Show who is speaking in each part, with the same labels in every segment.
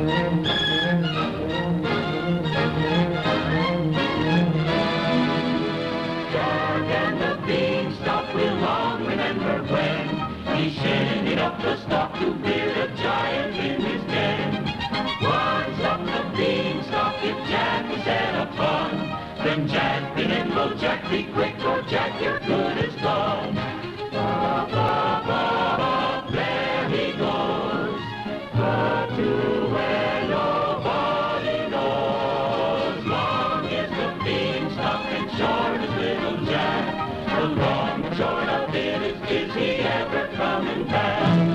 Speaker 1: George and the Beanstalk will long remember when he shinnied up the stalk to beard a giant in his den. Once up the beanstalk, if Jack is set upon, then Jack and go Jack, be quick, or Jack, your good is gone. Ba, ba, ba, ba, there he goes, but to where nobody knows. Long is the beanstalk and short is little Jack. The long and short of it is he ever coming back?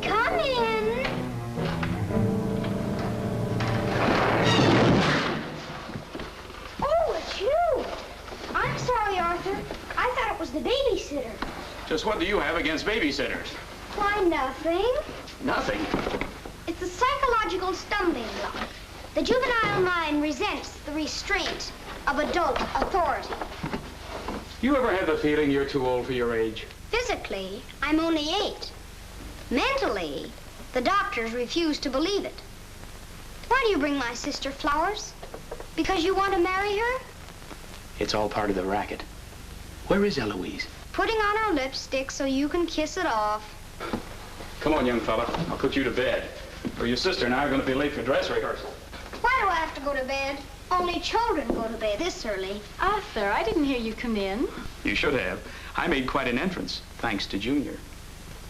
Speaker 2: Come in. Oh, it's you. I'm sorry, Arthur. I thought it was the babysitter.
Speaker 3: Just what do you have against babysitters?
Speaker 2: Why, nothing.
Speaker 3: Nothing.
Speaker 2: It's a psychological stumbling block. The juvenile mind resents the restraint of adult authority.
Speaker 3: You ever had the feeling you're too old for your age?
Speaker 2: Physically, I'm only 8. Mentally, the doctors refuse to believe it. Why do you bring my sister flowers? Because you want to marry her?
Speaker 3: It's all part of the racket. Where is Eloise?
Speaker 2: Putting on her lipstick so you can kiss it off.
Speaker 3: Come on, young fella. I'll put you to bed. Or your sister and I are going to be late for dress rehearsal.
Speaker 2: Why do I have to go to bed? Only children go to bed this early.
Speaker 4: Arthur, I didn't hear you come in.
Speaker 3: You should have. I made quite an entrance, thanks to Junior.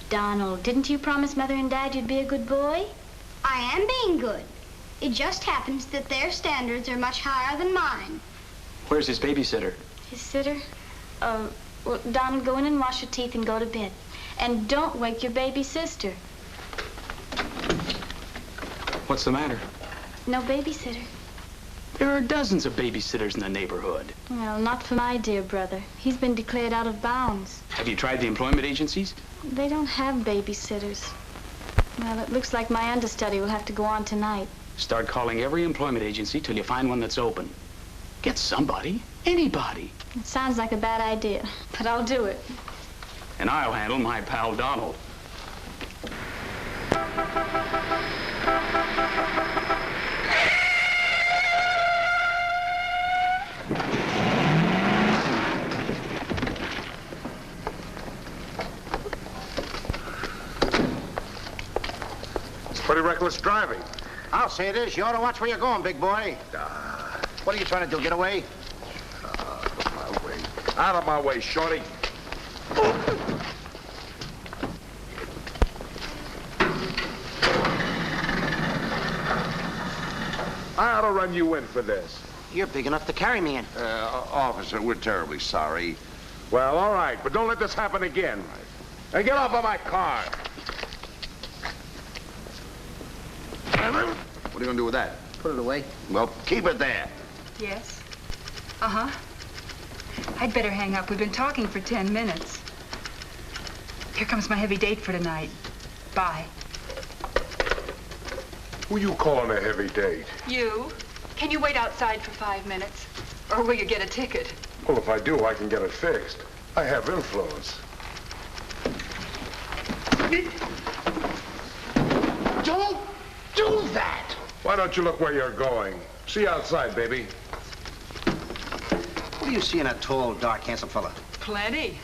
Speaker 4: Donald, didn't you promise Mother and Dad you'd be a good boy?
Speaker 2: I am being good. It just happens that their standards are much higher than mine.
Speaker 3: Where's his babysitter?
Speaker 4: His sitter? Well, Donald, go in and wash your teeth and go to bed. And don't wake your baby sister.
Speaker 3: What's the matter?
Speaker 4: No babysitter.
Speaker 3: There are dozens of babysitters in the neighborhood.
Speaker 4: Well, not for my dear brother. He's been declared out of bounds.
Speaker 3: Have you tried the employment agencies?
Speaker 4: They don't have babysitters. Well, it looks like my understudy will have to go on tonight.
Speaker 3: Start calling every employment agency till you find one that's open. Get somebody, anybody.
Speaker 4: It sounds like a bad idea, but I'll do it.
Speaker 3: And I'll handle my pal Donald.
Speaker 5: Pretty reckless driving.
Speaker 6: I'll say it is. You ought to watch where you're going, big boy. What are you trying to do, get away?
Speaker 5: Out of my way. Out of my way, shorty. I ought to run you in for this.
Speaker 6: You're big enough to carry me in.
Speaker 5: Officer, we're terribly sorry. Well, all right, but don't let this happen again. And get off of my car.
Speaker 6: What are you going to do with that? Put it away. Well, keep it there.
Speaker 7: Yes? Uh-huh. I'd better hang up. We've been talking for 10 minutes. Here comes my heavy date for tonight. Bye.
Speaker 5: Who you calling a heavy date?
Speaker 7: You? Can you wait outside for 5 minutes? Or will you get a ticket?
Speaker 5: Well, if I do, I can get it fixed. I have influence.
Speaker 6: Don't do that!
Speaker 5: Why don't you look where you're going? See you outside, baby.
Speaker 6: What do you see in a tall, dark, handsome fella?
Speaker 7: Plenty.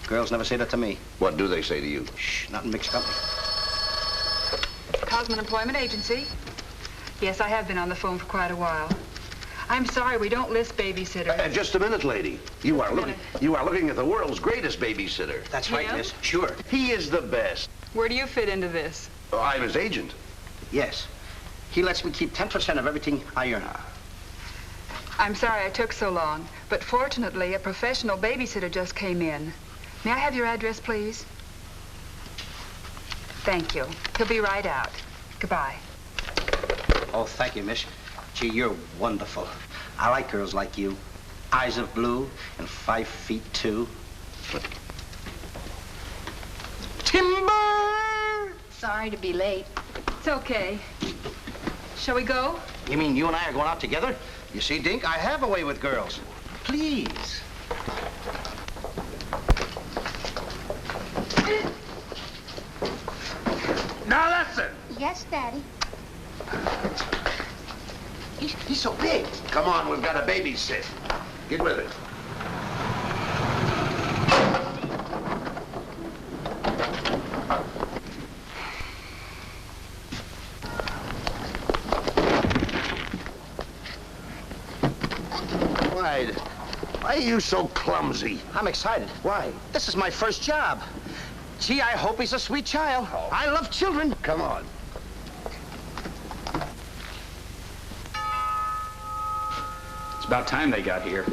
Speaker 6: Girls never say that to me.
Speaker 5: What do they say to you?
Speaker 6: Shh, not in mixed company.
Speaker 7: Cosman Employment Agency. Yes, I have been on the phone for quite a while. I'm sorry, we don't list babysitters.
Speaker 5: Just a minute, lady. You are looking at the world's greatest babysitter.
Speaker 6: That's right,
Speaker 7: Yeah?
Speaker 6: miss. Sure.
Speaker 5: He is the best.
Speaker 7: Where do you fit into this?
Speaker 5: Oh, I'm his agent.
Speaker 6: Yes. He lets me keep 10% of everything I earn.
Speaker 7: I'm sorry I took so long, but fortunately, a professional babysitter just came in. May I have your address, please? Thank you. He'll be right out. Goodbye.
Speaker 6: Oh, thank you, miss. Gee, you're wonderful. I like girls like you. Eyes of blue and 5 feet 2. Timber!
Speaker 4: Sorry to be late.
Speaker 7: It's okay. Shall we go?
Speaker 6: You mean you and I are going out together? You see, Dink, I have a way with girls. Please.
Speaker 5: Now listen.
Speaker 2: Yes, Daddy.
Speaker 6: He's so big.
Speaker 5: Come on, we've got to babysit. Get with it. Why are you so clumsy?
Speaker 6: I'm excited. Why? This is my first job. Gee, I hope he's a sweet child.
Speaker 5: Oh.
Speaker 6: I love children.
Speaker 5: Come on.
Speaker 3: It's about time they got here.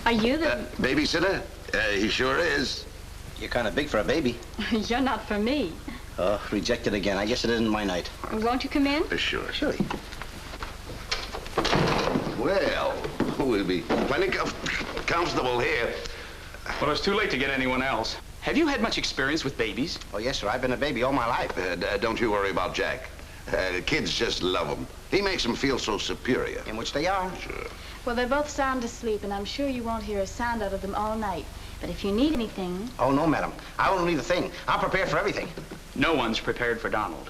Speaker 4: Are you the...
Speaker 5: Babysitter? He sure is.
Speaker 6: You're kind of big for a baby.
Speaker 4: You're not for me.
Speaker 6: Oh, rejected again. I guess it isn't my night.
Speaker 4: Won't you come in?
Speaker 5: Sure.
Speaker 6: Sure.
Speaker 5: Well, we'll be plenty comfortable here.
Speaker 3: Well, it's too late to get anyone else. Have you had much experience with babies?
Speaker 6: Oh, yes, sir. I've been a baby all my life.
Speaker 5: Don't you worry about Jack. Kids just love him. He makes them feel so superior.
Speaker 6: In which they are.
Speaker 5: Sure.
Speaker 4: Well, they're both sound asleep, and I'm sure you won't hear a sound out of them all night. But if you need anything...
Speaker 6: Oh, no, madam. I won't need a thing. I'm prepared for everything.
Speaker 3: No one's prepared for Donald.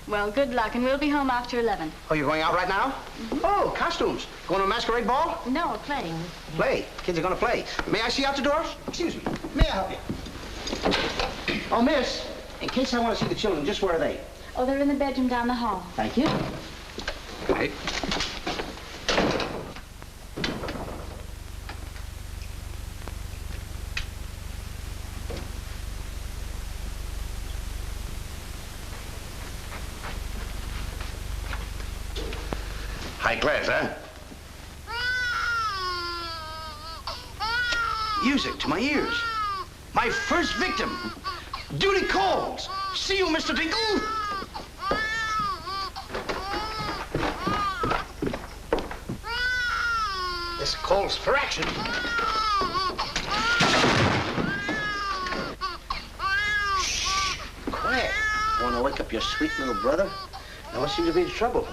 Speaker 4: Well, good luck, and we'll be home after 11.
Speaker 6: Oh, you're going out right now? Oh, costumes. Going to a masquerade ball?
Speaker 4: No, playing.
Speaker 6: Play. Kids are going to play. May I see out the doors? Excuse me. May I help you? Oh, miss, in case I want to see the children, just where are they?
Speaker 4: Oh, they're in the bedroom down the hall.
Speaker 6: Thank you.
Speaker 3: Hey.
Speaker 5: High class, huh?
Speaker 6: Music to my ears. My first victim. Duty calls. See you, Mr. Dingle. This calls for action. Shh. Quiet. Want to wake up your sweet little brother? No one seems to be in trouble.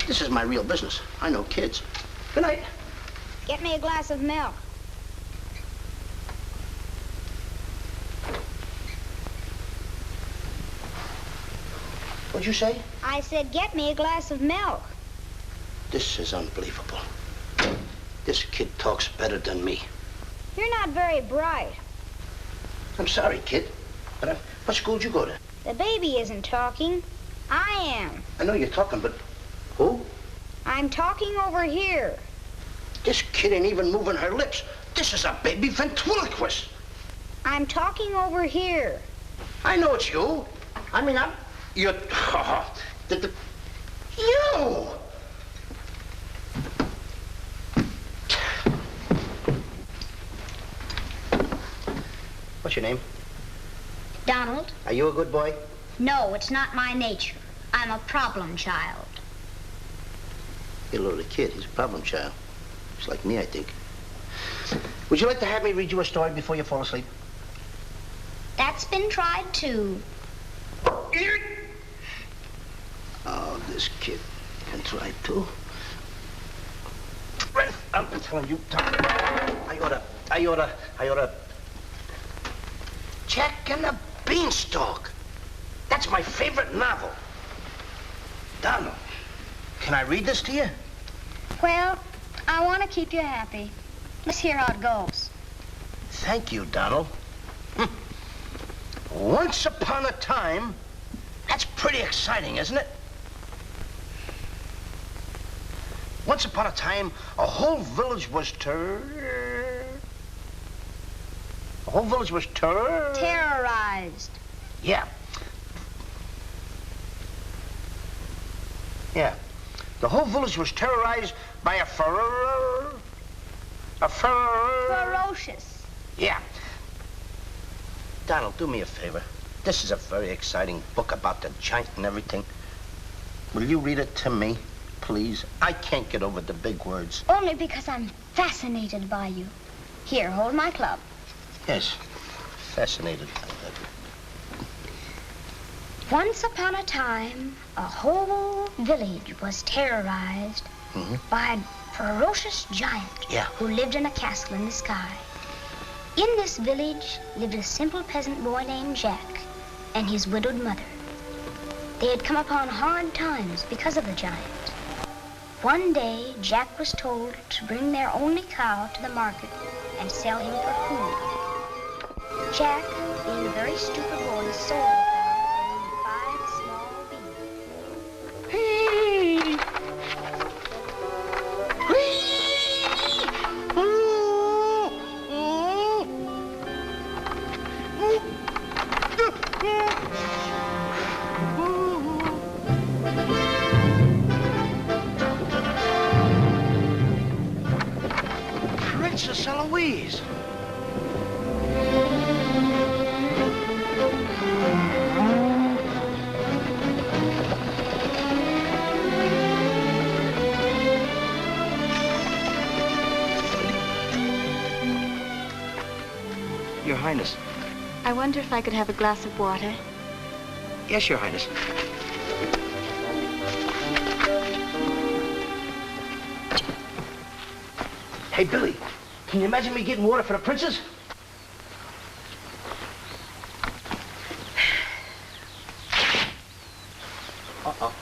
Speaker 6: This is my real business. I know kids. Good night.
Speaker 2: Get me a glass of milk.
Speaker 6: What'd you say?
Speaker 2: I said, get me a glass of milk.
Speaker 6: This is unbelievable. This kid talks better than me.
Speaker 2: You're not very bright.
Speaker 6: I'm sorry, kid. But what school did you go to?
Speaker 2: The baby isn't talking. I am.
Speaker 6: I know you're talking, but who?
Speaker 2: I'm talking over here.
Speaker 6: This kid ain't even moving her lips. This is a baby ventriloquist.
Speaker 2: I'm talking over here.
Speaker 6: I know it's you. I mean, you're... You! What's your name?
Speaker 2: Donald?
Speaker 6: Are you a good boy?
Speaker 2: No, it's not my nature. I'm a problem child.
Speaker 6: You're a little kid. He's a problem child. He's like me, I think. Would you like to have me read you a story before you fall asleep?
Speaker 2: That's been tried, too.
Speaker 6: Oh, this kid can try too. I'm telling you, Tom, I oughta. Jack and the Beanstalk. That's my favorite novel. Donald, can I read this to you?
Speaker 2: Well, I want to keep you happy. Let's hear how it goes.
Speaker 6: Thank you, Donald. Once upon a time, that's pretty exciting, isn't it? Once upon a time, a whole village was
Speaker 2: Terrorized.
Speaker 6: Yeah. Yeah. The whole village was terrorized by a
Speaker 2: Ferocious.
Speaker 6: Yeah. Donald, do me a favor. This is a very exciting book about the giant and everything. Will you read it to me, please? I can't get over the big words.
Speaker 2: Only because I'm fascinated by you. Here, hold my club.
Speaker 6: Yes, fascinated.
Speaker 2: Once upon a time, a whole village was terrorized by a ferocious giant who lived in a castle in the sky. In this village lived a simple peasant boy named Jack and his widowed mother. They had come upon hard times because of the giant. One day, Jack was told to bring their only cow to the market and sell him for food. Jack, being a very stupid boy, sold the cow for only 5 small beans.
Speaker 6: Princess Eloise. Your Highness.
Speaker 4: I wonder if I could have a glass of water.
Speaker 6: Yes, Your Highness. Hey, Billy, can you imagine me getting water for the princess? Uh-oh.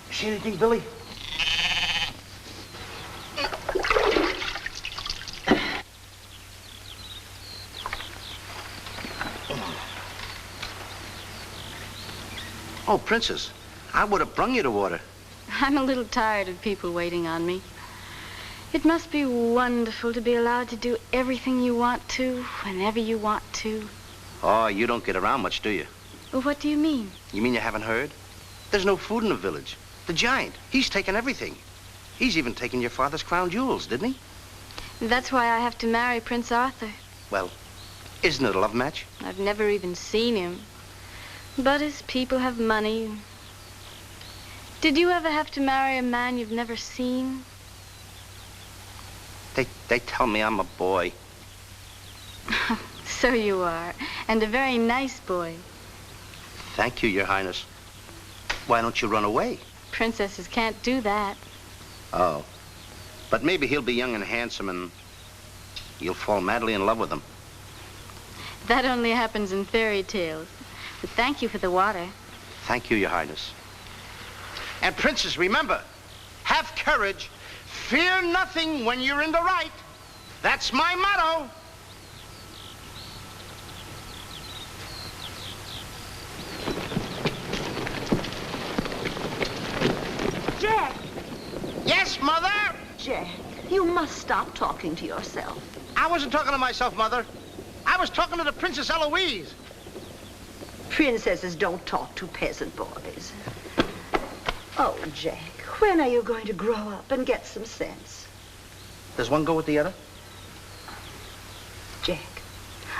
Speaker 6: You see anything, Billy? Oh, Princess, I would have brung you the water.
Speaker 4: I'm a little tired of people waiting on me. It must be wonderful to be allowed to do everything you want to, whenever you want to.
Speaker 6: Oh, you don't get around much, do you?
Speaker 4: Well, what do you mean?
Speaker 6: You mean you haven't heard? There's no food in the village. The giant, he's taken everything. He's even taken your father's crown jewels, didn't he?
Speaker 4: That's why I have to marry Prince Arthur.
Speaker 6: Well, isn't it a love match?
Speaker 4: I've never even seen him. But his people have money. Did you ever have to marry a man you've never seen?
Speaker 6: They tell me I'm a boy.
Speaker 4: So you are, and a very nice boy.
Speaker 6: Thank you, Your Highness. Why don't you run away?
Speaker 4: Princesses can't do that.
Speaker 6: Oh. But maybe he'll be young and handsome and you'll fall madly in love with him.
Speaker 4: That only happens in fairy tales. But thank you for the water.
Speaker 6: Thank you, Your Highness. And Princess, remember, have courage. Fear nothing when you're in the right. That's my motto.
Speaker 8: Jack!
Speaker 6: Yes, Mother?
Speaker 8: Jack, you must stop talking to yourself.
Speaker 6: I wasn't talking to myself, Mother. I was talking to the Princess Eloise.
Speaker 8: Princesses don't talk to peasant boys. Oh, Jack, when are you going to grow up and get some sense?
Speaker 6: Does one go with the other?
Speaker 8: Jack,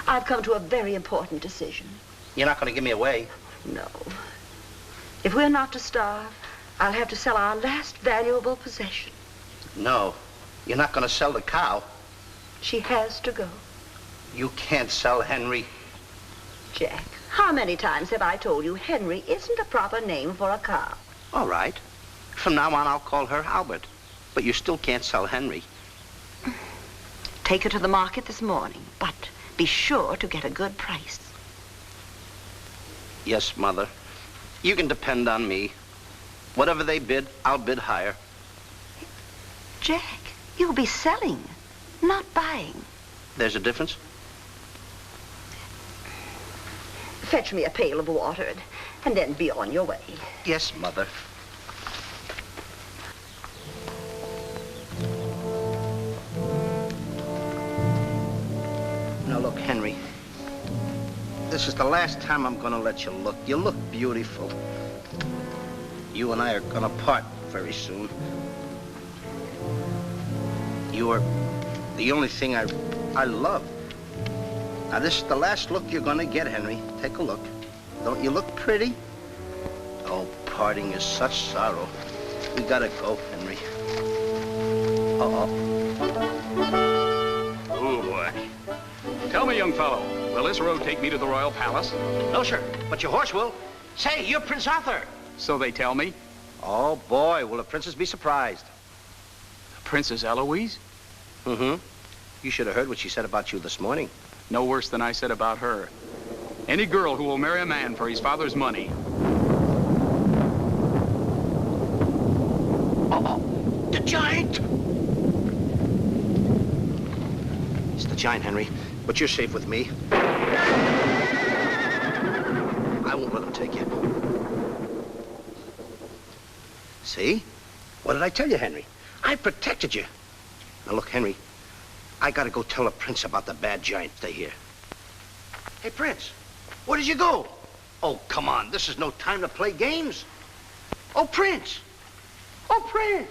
Speaker 8: I've come to a very important decision.
Speaker 6: You're not going to give me away.
Speaker 8: No. If we're not to starve, I'll have to sell our last valuable possession.
Speaker 6: No, you're not going to sell the cow.
Speaker 8: She has to go.
Speaker 6: You can't sell Henry.
Speaker 8: Jack, how many times have I told you Henry isn't a proper name for a cow?
Speaker 6: All right. From now on, I'll call her Albert. But you still can't sell Henry.
Speaker 8: Take her to the market this morning, but be sure to get a good price.
Speaker 6: Yes, Mother. You can depend on me. Whatever they bid, I'll bid higher.
Speaker 8: Jack, you'll be selling, not buying.
Speaker 6: There's a difference?
Speaker 8: Fetch me a pail of water and then be on your way.
Speaker 6: Yes, Mother. Now, look, Henry. This is the last time I'm gonna let you look. You look beautiful. You and I are gonna part very soon. You are the only thing I love. Now, this is the last look you're gonna get, Henry. Take a look. Don't you look pretty? Oh, parting is such sorrow. We gotta go, Henry. Uh-oh.
Speaker 3: Oh, boy. Tell me, young fellow, will this road take me to the royal palace?
Speaker 6: No, sir, but your horse will. Say, you're Prince Arthur.
Speaker 3: So they tell me.
Speaker 6: Oh, boy, will the princess be surprised.
Speaker 3: Princess Eloise?
Speaker 6: Mm-hmm. You should have heard what she said about you this morning.
Speaker 3: No worse than I said about her. Any girl who will marry a man for his father's money.
Speaker 6: Uh-oh, the giant! It's the giant, Henry, but you're safe with me. I won't let him take you. See? What did I tell you, Henry? I protected you. Now, look, Henry, I gotta go tell the prince about the bad giant. Stay here. Hey, Prince, where did you go? Oh, come on, this is no time to play games. Oh, Prince! Oh, Prince!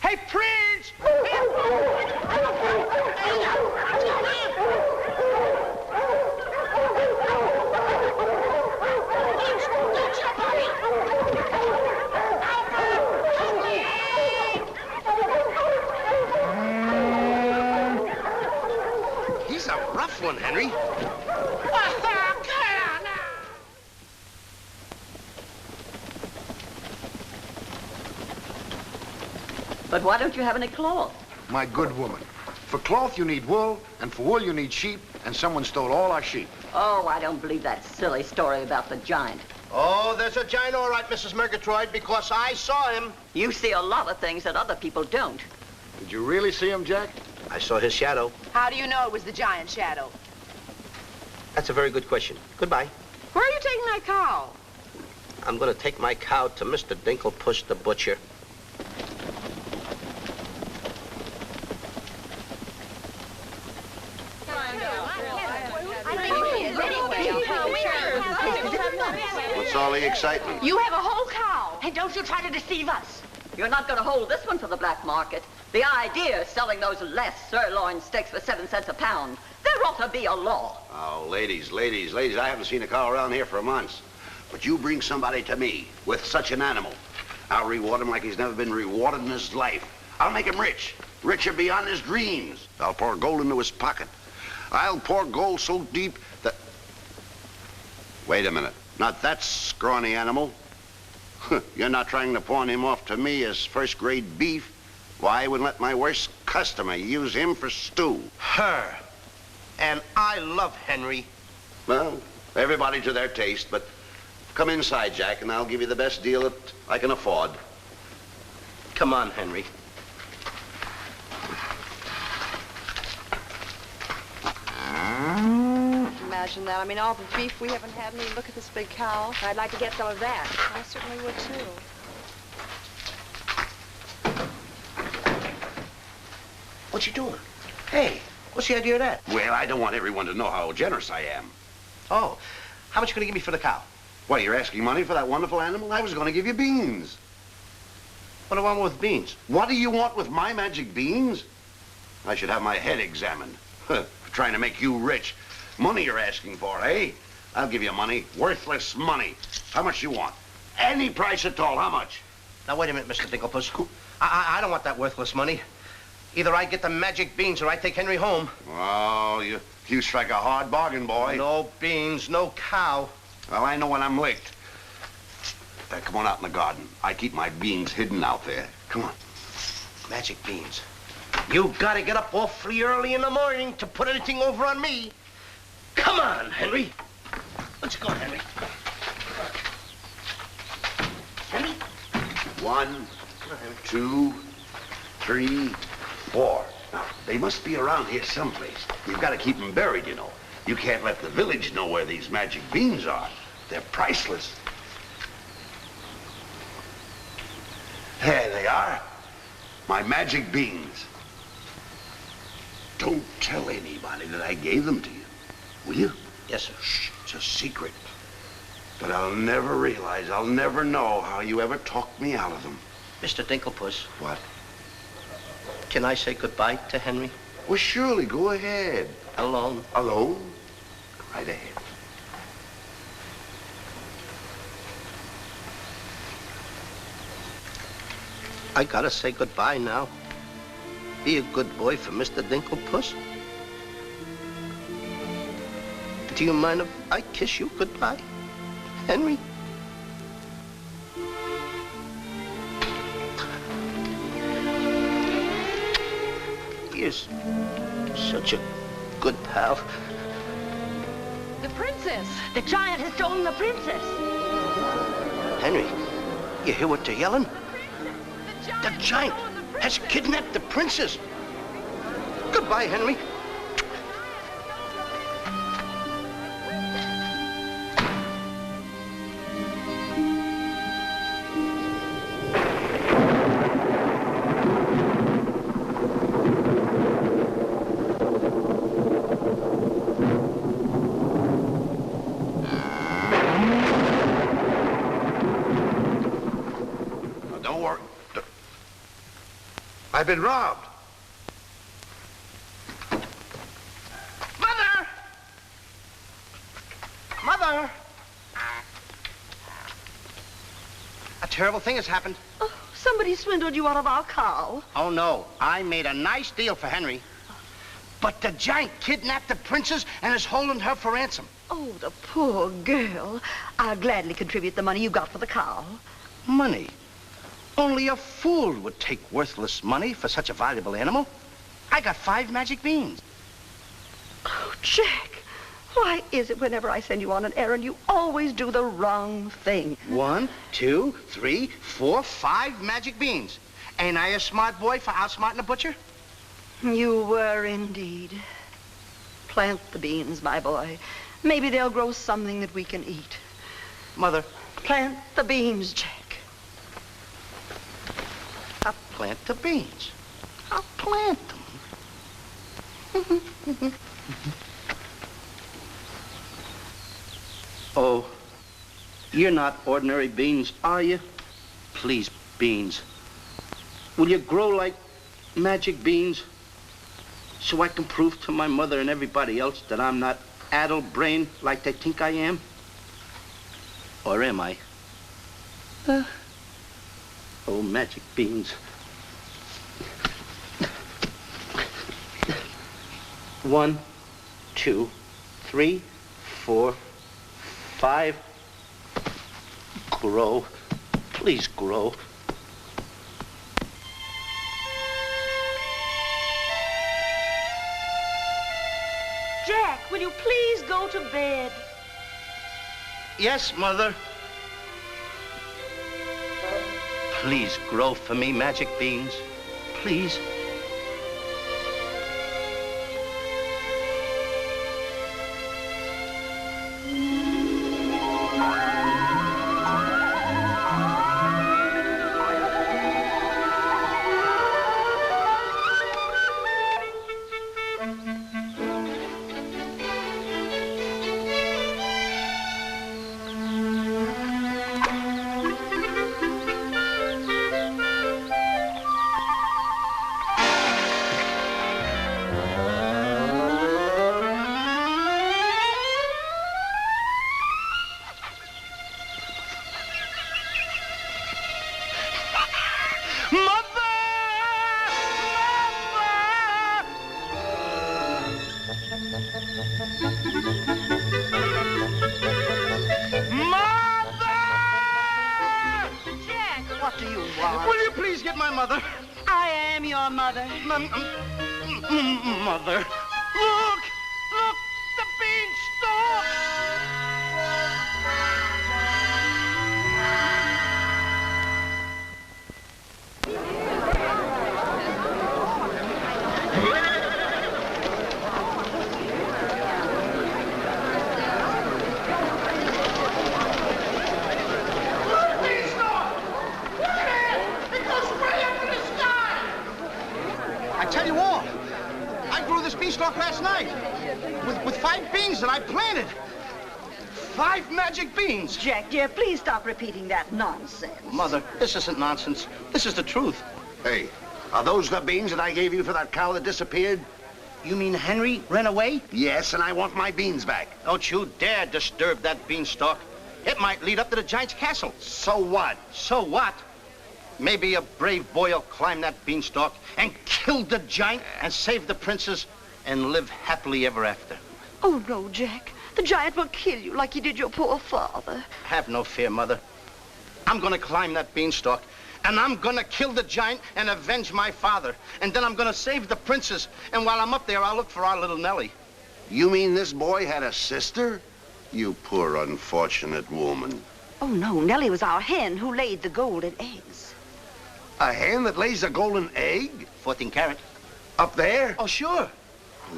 Speaker 6: Hey, Prince! He's a rough one, Henry.
Speaker 8: But why don't you have any cloth?
Speaker 5: My good woman, for cloth you need wool, and for wool you need sheep, and someone stole all our sheep.
Speaker 8: Oh, I don't believe that silly story about the giant.
Speaker 6: Oh, there's a giant all right, Mrs. Murgatroyd, because I saw him.
Speaker 8: You see a lot of things that other people don't.
Speaker 5: Did you really see him, Jack?
Speaker 6: I saw his shadow.
Speaker 9: How do you know it was the giant shadow?
Speaker 6: That's a very good question. Goodbye.
Speaker 9: Where are you taking that cow?
Speaker 6: I'm going to take my cow to Mr. Dinklepush the butcher.
Speaker 5: What's all the excitement?
Speaker 9: You have a whole cow.
Speaker 8: Hey, don't you try to deceive us. You're not going to hold this one for the black market. The idea is selling those less sirloin steaks for 7 cents a pound. There ought to be a law.
Speaker 5: Oh, ladies, I haven't seen a cow around here for months. But you bring somebody to me with such an animal, I'll reward him like he's never been rewarded in his life. I'll make him rich, richer beyond his dreams. I'll pour gold into his pocket. I'll pour gold so deep that... Wait a minute, not that scrawny animal. You're not trying to pawn him off to me as first-grade beef? Why, I wouldn't let my worst customer use him for stew.
Speaker 6: Her. And I love Henry.
Speaker 5: Well, everybody to their taste, but come inside, Jack, and I'll give you the best deal that I can afford.
Speaker 6: Come on, Henry.
Speaker 10: Imagine that. I mean, all the beef we haven't had. I mean, look at this big cow.
Speaker 9: I'd like to get some of that.
Speaker 10: I certainly would, too.
Speaker 6: What you doing? Hey, what's the idea of that?
Speaker 5: Well, I don't want everyone to know how generous I am.
Speaker 6: Oh, how much you gonna give me for the cow?
Speaker 5: What, you're asking money for that wonderful animal? I was going to give you beans.
Speaker 6: What do I want with beans?
Speaker 5: What do you want with my magic beans? I should have my head examined. For trying to make you rich. Money you're asking for, eh? I'll give you money. Worthless money. How much you want? Any price at all. How much?
Speaker 6: Now, wait a minute, Mr. Dinklepuss. I don't want that worthless money. Either I get the magic beans or I take Henry home.
Speaker 5: Oh, you strike a hard bargain, boy.
Speaker 6: No beans, no cow.
Speaker 5: Well, I know when I'm licked. Come on out in the garden. I keep my beans hidden out there. Come on.
Speaker 6: Magic beans. You gotta get up awfully early in the morning to put anything over on me. Come on, Henry. Let's go, Henry. Henry?
Speaker 5: 1, 2, 3, 4. Now, they must be around here someplace. You've got to keep them buried, you know. You can't let the village know where these magic beans are. They're priceless. There they are. My magic beans. Don't tell anybody that I gave them to you. Will you?
Speaker 6: Yes, sir.
Speaker 5: Shh, it's a secret. But I'll never realize, I'll never know how you ever talked me out of them.
Speaker 6: Mr. Dinklepuss.
Speaker 5: What?
Speaker 6: Can I say goodbye to Henry?
Speaker 5: Well, surely, go ahead.
Speaker 6: Alone?
Speaker 5: Alone? Go right ahead.
Speaker 6: I gotta say goodbye now. Be a good boy for Mr. Dinklepuss. Do you mind if I kiss you goodbye, Henry? You're such a good pal.
Speaker 9: The princess.
Speaker 8: The giant has stolen the princess.
Speaker 6: Henry, you hear what they're yelling? The giant has kidnapped the princess. Goodbye, Henry.
Speaker 5: Don't worry. I've been robbed.
Speaker 6: Mother! Mother! A terrible thing has happened.
Speaker 8: Oh, somebody swindled you out of our cow.
Speaker 6: Oh, no. I made a nice deal for Henry. But the giant kidnapped the princess and is holding her for ransom.
Speaker 8: Oh, the poor girl. I'll gladly contribute the money you got for the cow.
Speaker 6: Money? Only a fool would take worthless money for such a valuable animal. I got 5 magic beans.
Speaker 8: Oh, Jack, why is it whenever I send you on an errand, you always do the wrong thing?
Speaker 6: 1, 2, 3, 4, 5 magic beans. Ain't I a smart boy for outsmarting a butcher?
Speaker 8: You were indeed. Plant the beans, my boy. Maybe they'll grow something that we can eat.
Speaker 6: Mother,
Speaker 8: Plant the beans, Jack.
Speaker 6: I'll plant the beans. I'll plant them. Oh, you're not ordinary beans, are you? Please, beans. Will you grow like magic beans so I can prove to my mother and everybody else that I'm not addle-brained like they think I am? Or am I? Oh, magic beans. 1, 2, 3, 4, 5. Grow. Please grow.
Speaker 8: Jack, will you please go to bed?
Speaker 6: Yes, Mother. Please grow for me, magic beans. Please.
Speaker 4: Oh, Mother.
Speaker 6: Mother. Look! Look! The beanstalk! I tell you all, I grew this beanstalk last night with 5 beans that I planted. 5 magic beans.
Speaker 8: Jack, dear, please stop repeating that nonsense.
Speaker 6: Mother, this isn't nonsense. This is the truth.
Speaker 5: Hey, are those the beans that I gave you for that cow that disappeared?
Speaker 6: You mean Henry ran away?
Speaker 5: Yes, and I want my beans back.
Speaker 6: Don't you dare disturb that beanstalk. It might lead up to the giant's castle.
Speaker 5: So what?
Speaker 6: So what? Maybe a brave boy will climb that beanstalk and kill the giant and save the princess and live happily ever after.
Speaker 8: Oh, no, Jack. The giant will kill you like he did your poor father.
Speaker 6: Have no fear, Mother. I'm gonna climb that beanstalk, and I'm gonna kill the giant and avenge my father. And then I'm gonna save the princess, and while I'm up there, I'll look for our little Nellie.
Speaker 5: You mean this boy had a sister? You poor unfortunate woman.
Speaker 8: Oh, no, Nellie was our hen who laid the golden eggs.
Speaker 5: A hen that lays a golden egg?
Speaker 6: 14 carat.
Speaker 5: Up there?
Speaker 6: Oh, sure.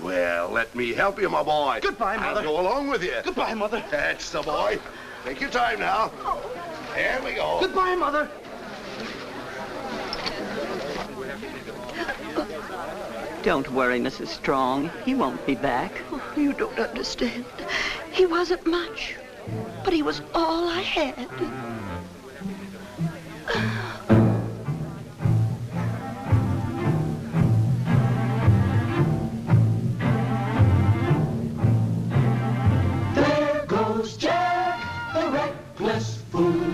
Speaker 5: Well, let me help you, my boy.
Speaker 6: Goodbye, Mother.
Speaker 5: I'll go along with you.
Speaker 6: Goodbye, Mother.
Speaker 5: That's the boy. Take your time now. There we go.
Speaker 6: Goodbye, Mother.
Speaker 8: Don't worry, Mrs. Strong. He won't be back. Oh, you don't understand. He wasn't much, but he was all I had.
Speaker 1: There goes Jack, the reckless fool,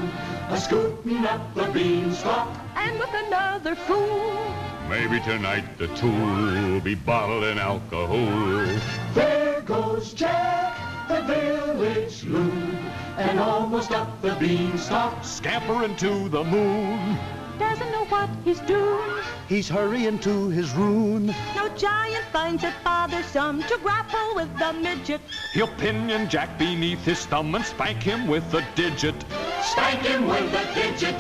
Speaker 1: a-scooting up the beanstalk.
Speaker 9: And with another fool.
Speaker 11: Maybe tonight the tool be bottling alcohol.
Speaker 1: There goes Jack, the village loon, and almost up the beanstalk.
Speaker 11: Scampering to the moon.
Speaker 9: Doesn't know what he's doing.
Speaker 12: He's hurrying to his ruin.
Speaker 9: No giant finds it bothersome to grapple with the midget.
Speaker 11: He'll pinion Jack beneath his thumb and spank him with a digit.
Speaker 1: Spank him with a digit.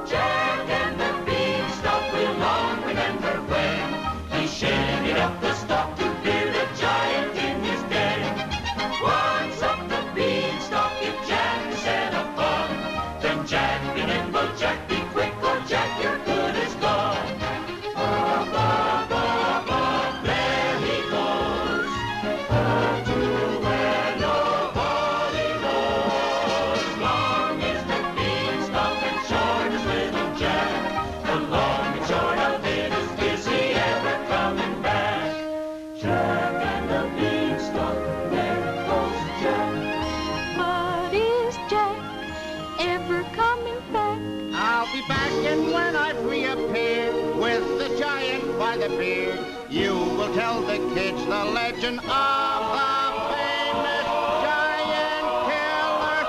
Speaker 1: Jack and the beanstalk will long remember when he shinnied up the stalk to beard a giant in his den. Once up the beanstalk, if Jack set upon, then Jack be nimble, Jack be quick, or Jack your good is gone. Up, up, up, up, there he goes, up to where nobody knows. Long is the beanstalk and short is little Jack. The long and short of it is he ever coming back? Jack and the beanstalk, there goes Jack.
Speaker 9: But is Jack ever coming back?
Speaker 6: I'll be back, and when I've reappeared with the giant by the beard, you will tell the kids the legend of the famous giant killer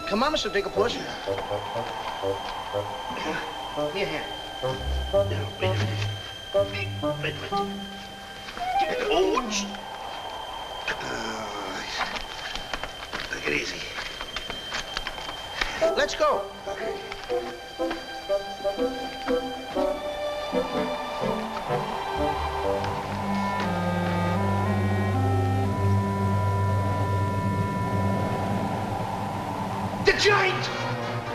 Speaker 6: Come on, Mr. Digglepuss. Here, here. Wait a minute.
Speaker 5: Ouch. Take it easy.
Speaker 6: Let's go.
Speaker 5: The giant!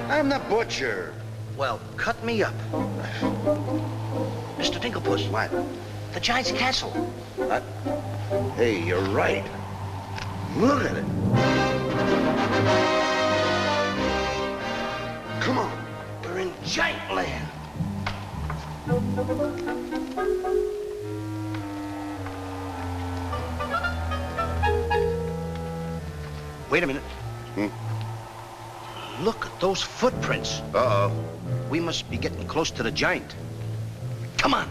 Speaker 5: I'm the butcher.
Speaker 6: Well, cut me up. Mr. Dinklepuss.
Speaker 5: What?
Speaker 6: The giant's castle.
Speaker 5: What? Hey, you're right. Look at it. Come on.
Speaker 6: We're in giant land. Wait a minute. Look at those footprints.
Speaker 5: Uh-oh.
Speaker 6: We must be getting close to the giant. Come on.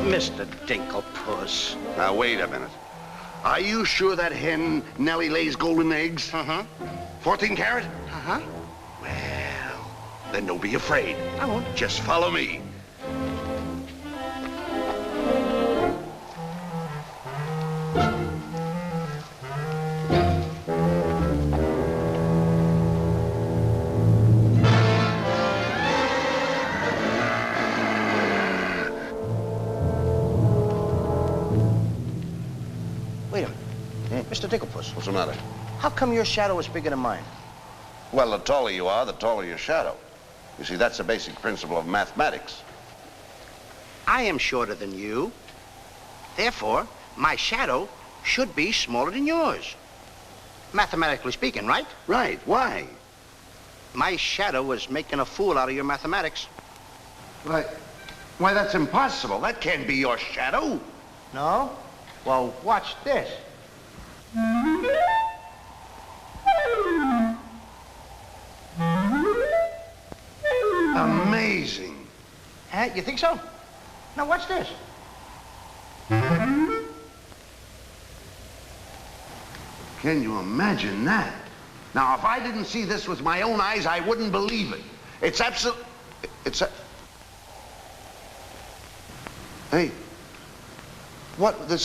Speaker 6: Mr. Dinklepuss.
Speaker 5: Now, wait a minute. Are you sure that hen Nellie lays golden eggs?
Speaker 6: Uh-huh.
Speaker 5: 14 carat?
Speaker 6: Uh-huh.
Speaker 5: Well, then don't be afraid.
Speaker 6: I won't.
Speaker 5: Just follow me.
Speaker 6: Wait a minute. Mr. Dinklepuss.
Speaker 5: What's the matter?
Speaker 6: How come your shadow is bigger than mine?
Speaker 5: Well, the taller you are, the taller your shadow. You see, that's a basic principle of mathematics.
Speaker 6: I am shorter than you. Therefore, my shadow should be smaller than yours. Mathematically speaking, right?
Speaker 5: Right. Why?
Speaker 6: My shadow was making a fool out of your mathematics.
Speaker 5: Why, that's impossible. That can't be your shadow.
Speaker 6: No? Well, watch this.
Speaker 5: Amazing.
Speaker 6: Huh? You think so? Now, watch this.
Speaker 5: Can you imagine that? Now, if I didn't see this with my own eyes, I wouldn't believe it. It's absolute... Hey. What? Hey,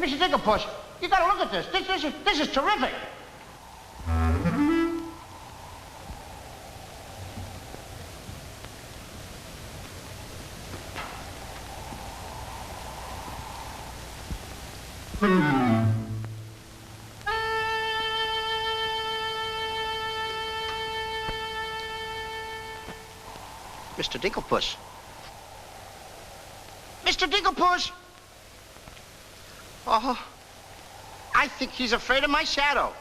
Speaker 6: Mr. Dinklepuss, you gotta look at this. This is terrific. Mr. Dinklepuss. Mr. Dinklepuss! Oh, I think he's afraid of my shadow.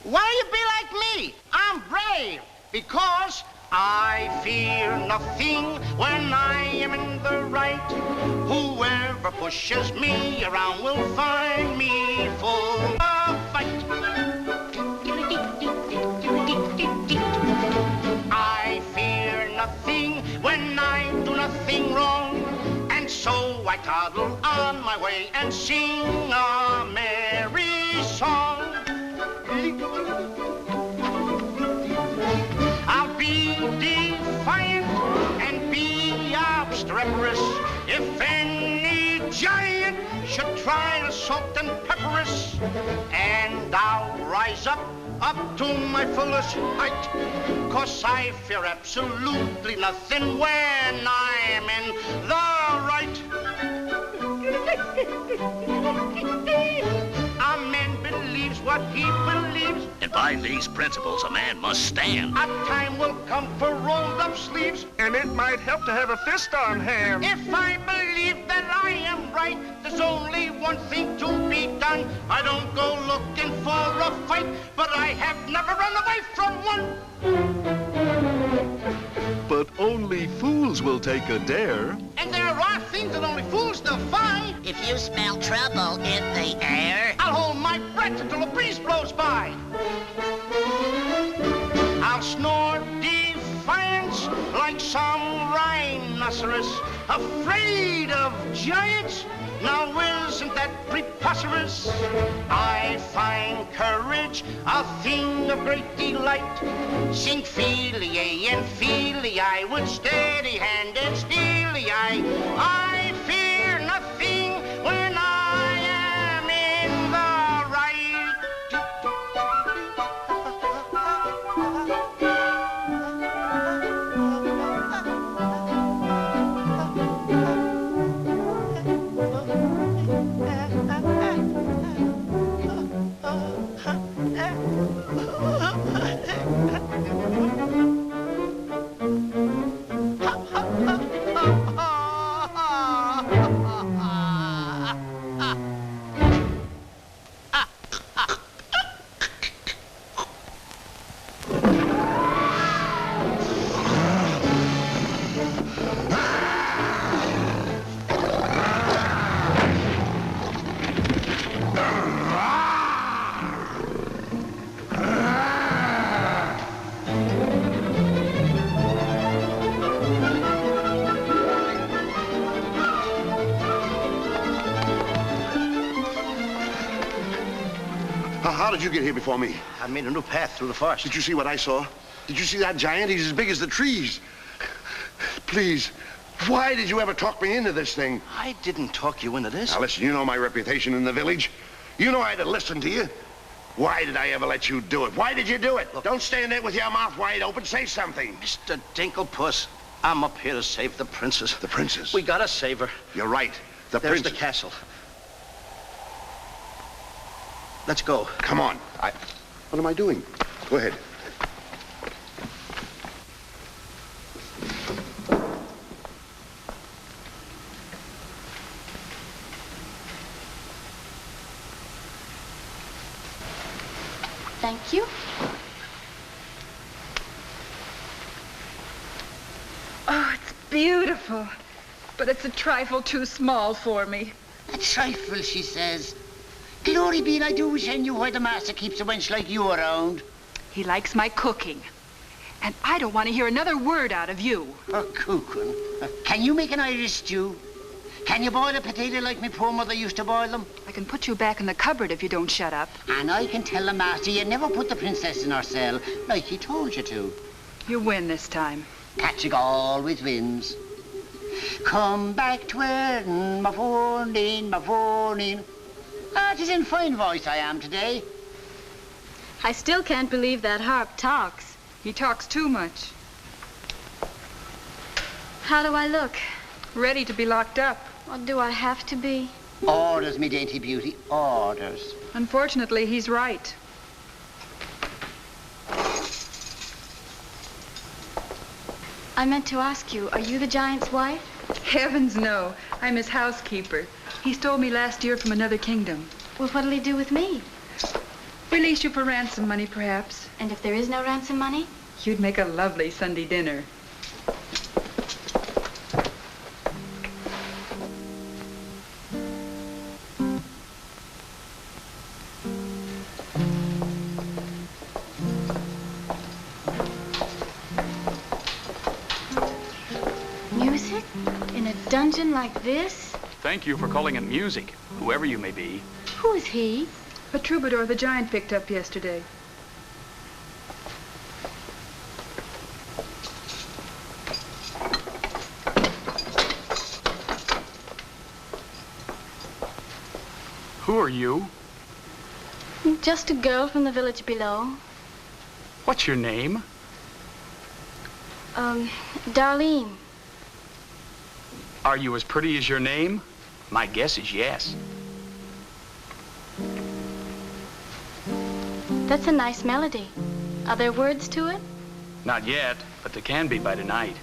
Speaker 6: Why don't you be like me? I'm brave because I fear nothing when I am in the right. Whoever pushes me around will find me full of fight. I fear nothing when I do nothing wrong. And so I toddle on my way and sing a merry song. I'll be defiant and be obstreperous if any giant should try to salt and pepper us. And I'll rise up to my fullest height, 'cause I fear absolutely nothing when I'm in the right. A man believes what he believes,
Speaker 13: and by these principles a man must stand.
Speaker 6: A time will come for rolled up sleeves,
Speaker 14: and it might help to have a fist on hand.
Speaker 6: If I believe that I am right, there's only one thing to be done. I don't go looking for a fight, but I have never run away from one.
Speaker 12: But only fools will take a dare.
Speaker 6: And there are things that only fools defy.
Speaker 15: If you smell trouble in the air,
Speaker 6: I'll hold my breath until a breeze blows by. I'll snore defiance like some rhinoceros. rhinoceros, afraid of giants? Now isn't that preposterous? I find courage a thing of great delight. Sing Feely and Feely, I with steady hand and steely eye. I fear nothing when I am in the right.
Speaker 5: How did you get here before me?
Speaker 6: I made a new path through the forest.
Speaker 5: Did you see what I saw? Did you see that giant? He's as big as the trees. Please, why did you ever talk me into this thing?
Speaker 6: I didn't talk you into this.
Speaker 5: Now listen, you know my reputation in the village. You know I had to listen to you. Why did I ever let you do it? Why did you do it? Look, don't stand there with your mouth wide open. Say something.
Speaker 6: Mr. Dinklepuss, I'm up here to save the princess.
Speaker 5: The princess?
Speaker 6: We gotta save her.
Speaker 5: You're right. There's
Speaker 6: the castle. Let's go.
Speaker 5: Come on. What am I doing? Go ahead.
Speaker 4: Thank you.
Speaker 7: Oh, it's beautiful. But it's a trifle too small for me.
Speaker 15: A trifle, she says. Glory be, and I do wish I knew why the master keeps a wench like you around.
Speaker 7: He likes my cooking. And I don't want to hear another word out of you.
Speaker 15: Oh, cooking. Can you make an Irish stew? Can you boil a potato like my poor mother used to boil them?
Speaker 7: I can put you back in the cupboard if you don't shut up.
Speaker 15: And I can tell the master you never put the princess in her cell like he told you to.
Speaker 7: You win this time.
Speaker 15: Patrick always wins. Come back to Erin, my fornin, my fornin. Ah, 'tis in fine voice I am today.
Speaker 4: I still can't believe that harp talks.
Speaker 7: He talks too much.
Speaker 4: How do I look?
Speaker 7: Ready to be locked up.
Speaker 4: Or do I have to be?
Speaker 15: Orders, me dainty beauty, orders.
Speaker 7: Unfortunately, he's right.
Speaker 4: I meant to ask you, are you the giant's wife?
Speaker 7: Heavens, no. I'm his housekeeper. He stole me last year from another kingdom.
Speaker 4: Well, what'll he do with me?
Speaker 7: Release you for ransom money, perhaps.
Speaker 4: And if there is no ransom money?
Speaker 7: You'd make a lovely Sunday dinner.
Speaker 4: Music? In a dungeon like this?
Speaker 3: Thank you for calling it music, whoever you may be.
Speaker 4: Who is he?
Speaker 7: A troubadour the giant picked up yesterday.
Speaker 3: Who are you?
Speaker 4: Just a girl from the village below.
Speaker 3: What's your name?
Speaker 4: Darlene.
Speaker 3: Are you as pretty as your name? My guess is yes.
Speaker 4: That's a nice melody. Are there words to it?
Speaker 3: Not yet, but there can be by tonight.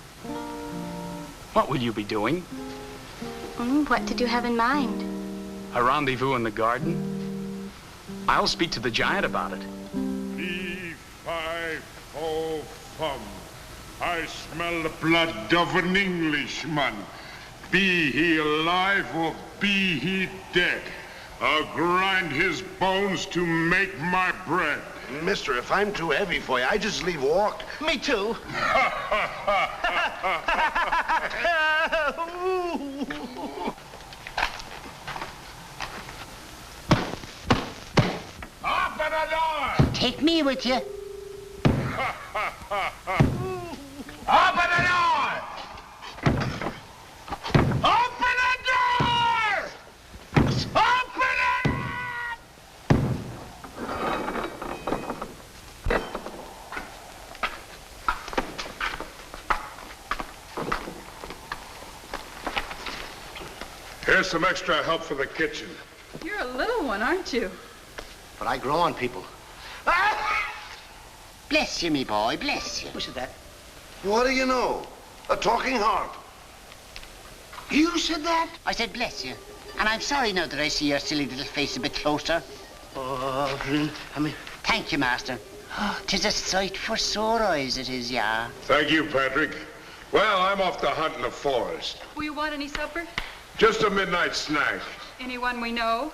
Speaker 3: What will you be doing?
Speaker 4: What did you have in mind?
Speaker 3: A rendezvous in the garden? I'll speak to the giant about it.
Speaker 11: Fee-fi-fo-fum. I smell the blood of an Englishman. Be he alive or be he dead, I'll grind his bones to make my bread.
Speaker 5: Mister, if I'm too heavy for you, I just leave walk.
Speaker 6: Me too.
Speaker 11: Open the door!
Speaker 15: Take me with you.
Speaker 11: Open the door! Open the door! Open it! Here's some extra help for the kitchen.
Speaker 7: You're a little one, aren't you?
Speaker 6: But I grow on people.
Speaker 15: Bless you, me boy, bless you.
Speaker 6: Who said that?
Speaker 5: What do you know? A talking harp.
Speaker 15: You said that? I said bless you. And I'm sorry now that I see your silly little face a bit closer.
Speaker 6: Oh, really? I mean...
Speaker 15: Thank you, Master. Oh, 'tis a sight for sore eyes, it is, yeah.
Speaker 11: Thank you, Patrick. Well, I'm off to hunt in the forest.
Speaker 7: Will you want any supper?
Speaker 11: Just a midnight snack.
Speaker 7: Anyone we know?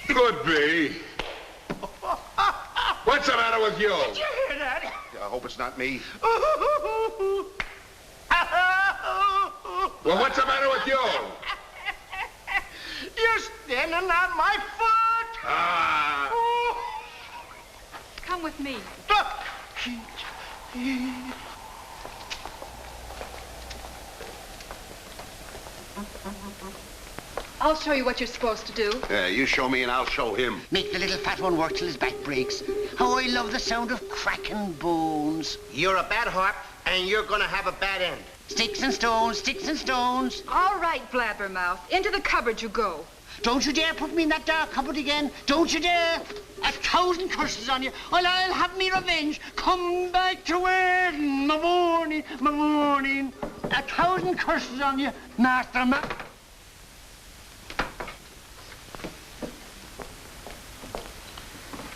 Speaker 11: Could be. What's the matter with you?
Speaker 6: Did you hear that?
Speaker 5: I hope it's not me.
Speaker 11: Well, what's the matter with you?
Speaker 6: You're standing on my foot.
Speaker 11: Ah.
Speaker 7: Come with me. I'll show you what you're supposed to do.
Speaker 5: Yeah, you show me and I'll show him.
Speaker 15: Make the little fat one work till his back breaks. How I love the sound of cracking bones.
Speaker 6: You're a bad harp, and you're gonna have a bad end.
Speaker 15: Sticks and stones, sticks and stones.
Speaker 7: All right, Blabbermouth. Into the cupboard you go.
Speaker 15: Don't you dare put me in that dark cupboard again. Don't you dare. 1,000 curses on you. Well, I'll have me revenge. Come back to where my morning, my morning. 1,000 curses on you, Master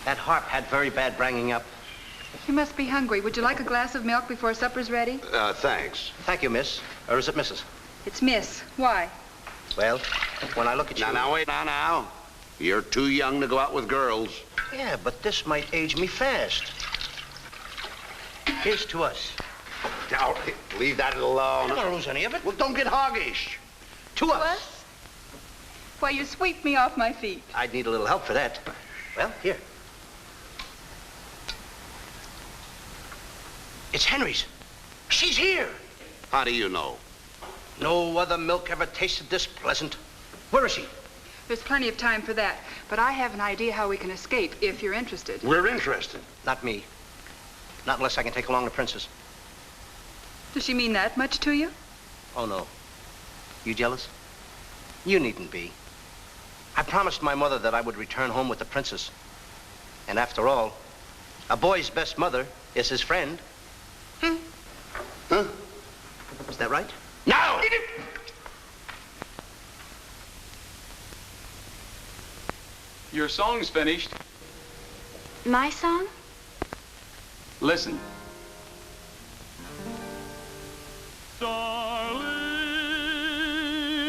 Speaker 6: That harp had very bad bringing up.
Speaker 7: You must be hungry. Would you like a glass of milk before supper's ready?
Speaker 5: Thanks.
Speaker 6: Thank you, miss. Or is it Mrs.?
Speaker 7: It's Miss. Why?
Speaker 6: Well, when I look at you...
Speaker 5: Now, wait, now. You're too young to go out with girls.
Speaker 6: Yeah, but this might age me fast. Here's to us.
Speaker 5: Now, leave that alone.
Speaker 6: I don't lose any of it.
Speaker 5: Well, don't get hoggish.
Speaker 6: To us.
Speaker 7: Why, you sweep me off my feet.
Speaker 6: I'd need a little help for that. Well, here. It's Henry's. She's here.
Speaker 5: How do you know?
Speaker 6: No other milk ever tasted this pleasant. Where is she?
Speaker 7: There's plenty of time for that. But I have an idea how we can escape, if you're interested.
Speaker 5: We're interested.
Speaker 6: Not me. Not unless I can take along the princess.
Speaker 7: Does she mean that much to you?
Speaker 6: Oh, no. You jealous? You needn't be. I promised my mother that I would return home with the princess. And after all, a boy's best mother is his friend.
Speaker 5: Huh?
Speaker 6: Is that right?
Speaker 5: No!
Speaker 3: Your song's finished.
Speaker 4: My song?
Speaker 3: Listen.
Speaker 12: Darling,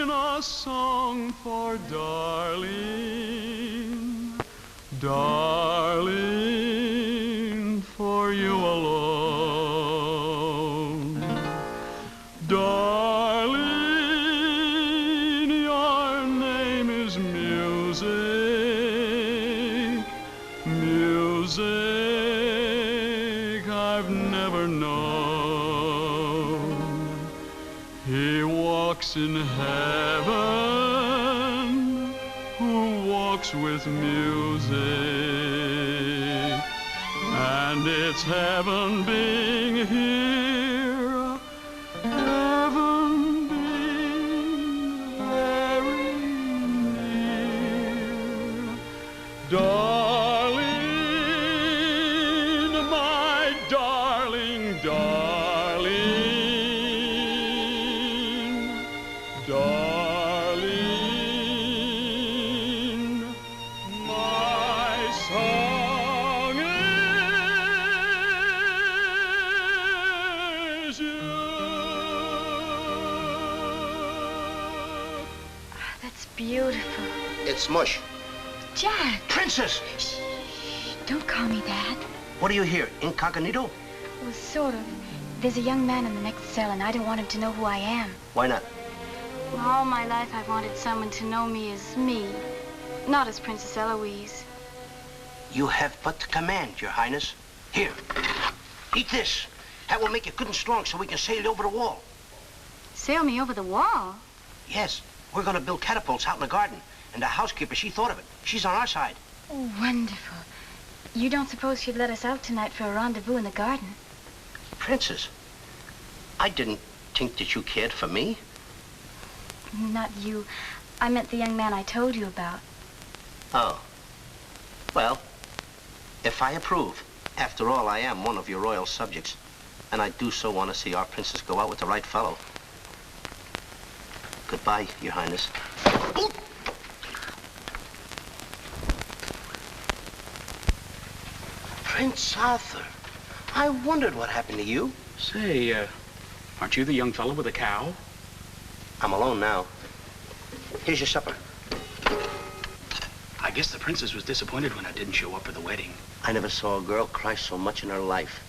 Speaker 12: a song for darling, darling, for you alone. Darling, your name is music, music I've never known. He walks in heaven, who walks with music, and it's heaven being here, heaven being very near. Darling, my darling, darling, darling, my song is you.
Speaker 4: That's beautiful.
Speaker 6: It's mush.
Speaker 4: Jack.
Speaker 6: Princess!
Speaker 4: Don't call me that.
Speaker 6: What do you hear? Incognito?
Speaker 4: Well, sort of. There's a young man in the next cell, and I don't want him to know who I am.
Speaker 6: Why not?
Speaker 4: Well, all my life I've wanted someone to know me as me, not as Princess Eloise.
Speaker 6: You have but to command, Your Highness. Here, eat this. That will make you good and strong so we can sail you over the wall.
Speaker 4: Sail me over the wall?
Speaker 6: Yes, we're going to build catapults out in the garden. And the housekeeper, she thought of it. She's on our side.
Speaker 4: Oh, wonderful. You don't suppose she'd let us out tonight for a rendezvous in the garden?
Speaker 6: Princess, I didn't think that you cared for me.
Speaker 4: Not you. I meant the young man I told you about.
Speaker 6: Oh. Well, if I approve, after all, I am one of your royal subjects. And I do so want to see our princess go out with the right fellow. Goodbye, Your Highness. Ooh. Prince Arthur, I wondered what happened to you.
Speaker 3: Say, aren't you the young fellow with the cow?
Speaker 6: I'm alone now. Here's your supper.
Speaker 3: I guess the princess was disappointed when I didn't show up for the wedding.
Speaker 6: I never saw a girl cry so much in her life.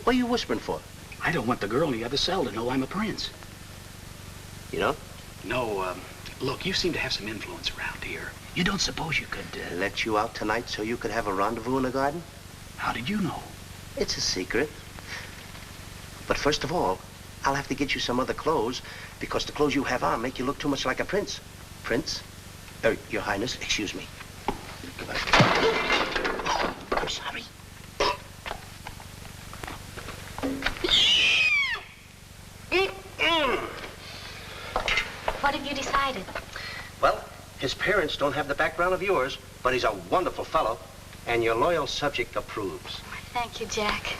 Speaker 6: What are you whispering for?
Speaker 3: I don't want the girl in the other cell to know I'm a prince.
Speaker 6: You know?
Speaker 3: No, look, you seem to have some influence around here. You don't suppose you could...
Speaker 6: Let you out tonight so you could have a rendezvous in the garden?
Speaker 3: How did you know?
Speaker 6: It's a secret. But first of all, I'll have to get you some other clothes because the clothes you have on make you look too much like a prince. Prince? Your Highness, excuse me. Goodbye. Oh, I'm sorry.
Speaker 4: What have you decided?
Speaker 6: Well, his parents don't have the background of yours, but he's a wonderful fellow, and your loyal subject approves.
Speaker 4: Thank you, Jack.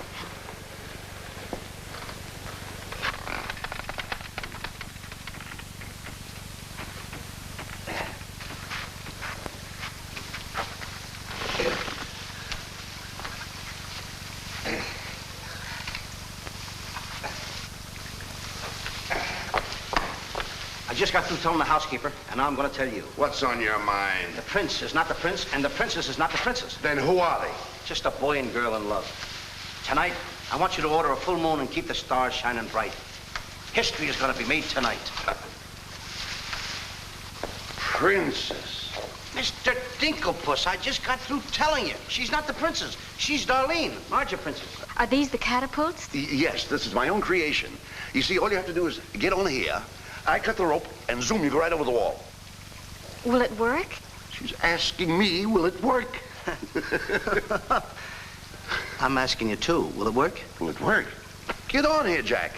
Speaker 6: I just got through telling the housekeeper, and now I'm going to tell you.
Speaker 5: What's on your mind?
Speaker 6: The prince is not the prince, and the princess is not the princess.
Speaker 5: Then who are they?
Speaker 6: Just a boy and girl in love. Tonight, I want you to order a full moon and keep the stars shining bright. History is going to be made tonight.
Speaker 5: Princess.
Speaker 6: Mr. Dinklepuss, I just got through telling you. She's not the princess. She's Darlene, larger princess.
Speaker 4: Are these the catapults?
Speaker 5: Yes, this is my own creation. You see, all you have to do is get on here. I cut the rope, and zoom, you go right over the wall.
Speaker 4: Will it work?
Speaker 5: She's asking me, will it work?
Speaker 6: I'm asking you, too. Will it work?
Speaker 5: Will it work? Get on here, Jack.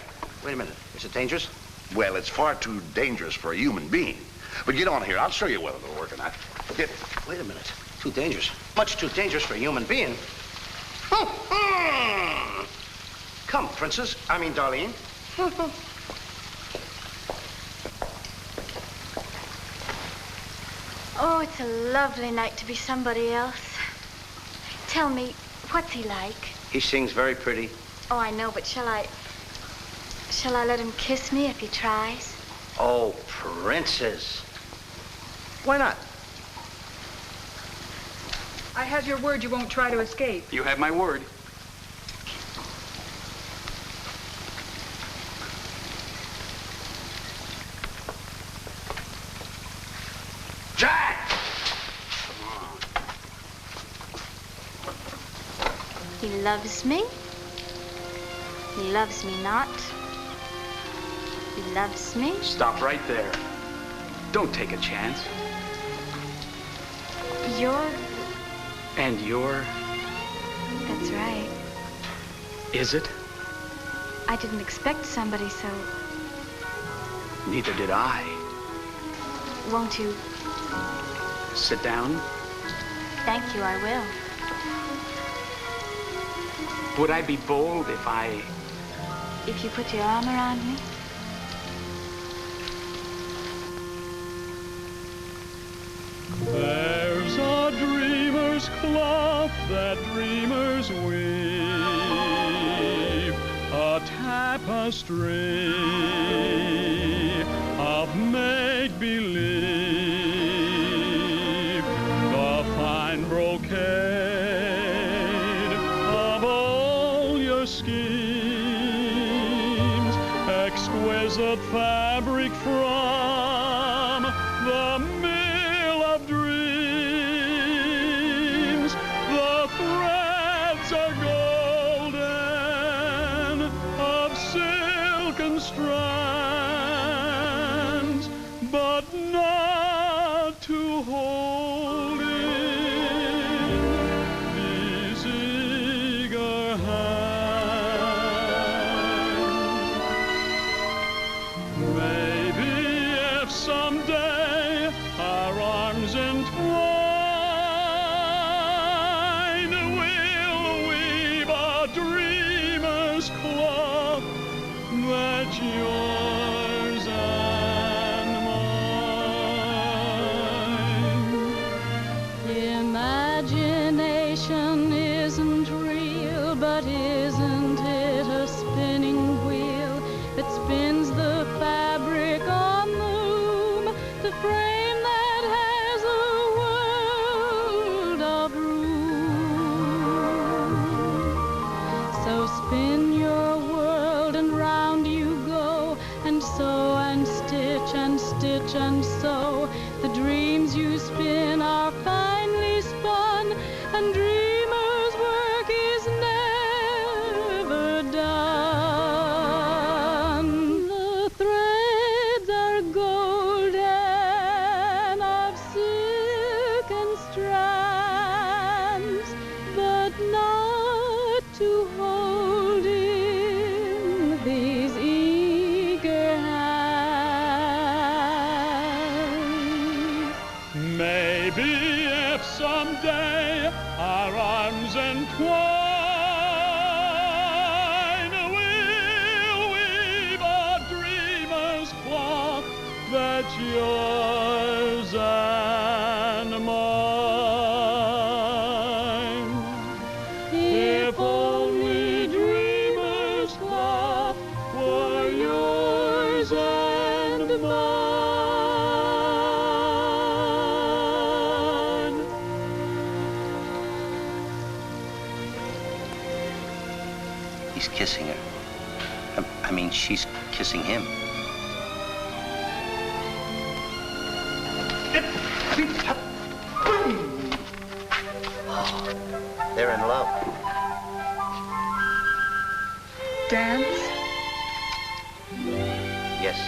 Speaker 6: Wait a minute. Is it dangerous?
Speaker 5: Well, it's far too dangerous for a human being. But get on here. I'll show you whether it'll work or not. Get.
Speaker 6: Wait a minute. Too dangerous. Much too dangerous for a human being. Come, princess. I mean, Darlene.
Speaker 4: Oh, it's a lovely night to be somebody else. Tell me, what's he like?
Speaker 6: He sings very pretty.
Speaker 4: Oh, I know, but shall I let him kiss me if he tries?
Speaker 6: Oh, princess. Why not?
Speaker 7: I have your word you won't try to escape.
Speaker 3: You have my word.
Speaker 5: Jack!
Speaker 4: He loves me. He loves me not. He loves me.
Speaker 3: Stop right there. Don't take a chance.
Speaker 4: You're...
Speaker 3: And you're...
Speaker 4: That's right.
Speaker 3: Is it?
Speaker 4: I didn't expect somebody so...
Speaker 3: Neither did I.
Speaker 4: Won't you?
Speaker 3: Sit down.
Speaker 4: Thank you, I will.
Speaker 3: Would I be bold if I...
Speaker 4: If you put your arm around me?
Speaker 16: There's a dreamer's cloth that dreamers weave, a tapestry of make-believe, the fine brocade of all your schemes. fabric from the mill of dreams. The threads are golden of silken strands, but not to hold in these eager hands. Maybe if someday our arms entwine, we'll weave a dreamer's cloth that's yours and mine. Imagination isn't real, but isn't it a spinning wheel that spins the fabric on the loom, the frame that has a world of room? So spin your world and round you go, and sew and stitch and stitch and sew. The dreams you spin are finely spun, and dreamers' work is never done. The threads are golden of silken strands, but not to hold in these eager hands. Maybe if someday our arms entwine, we'll weave a dreamer's cloth that's yours and mine. If only dreamer's cloth were yours and mine.
Speaker 6: He's kissing her. I mean, she's kissing him. They're in love.
Speaker 7: Dance?
Speaker 6: Yes.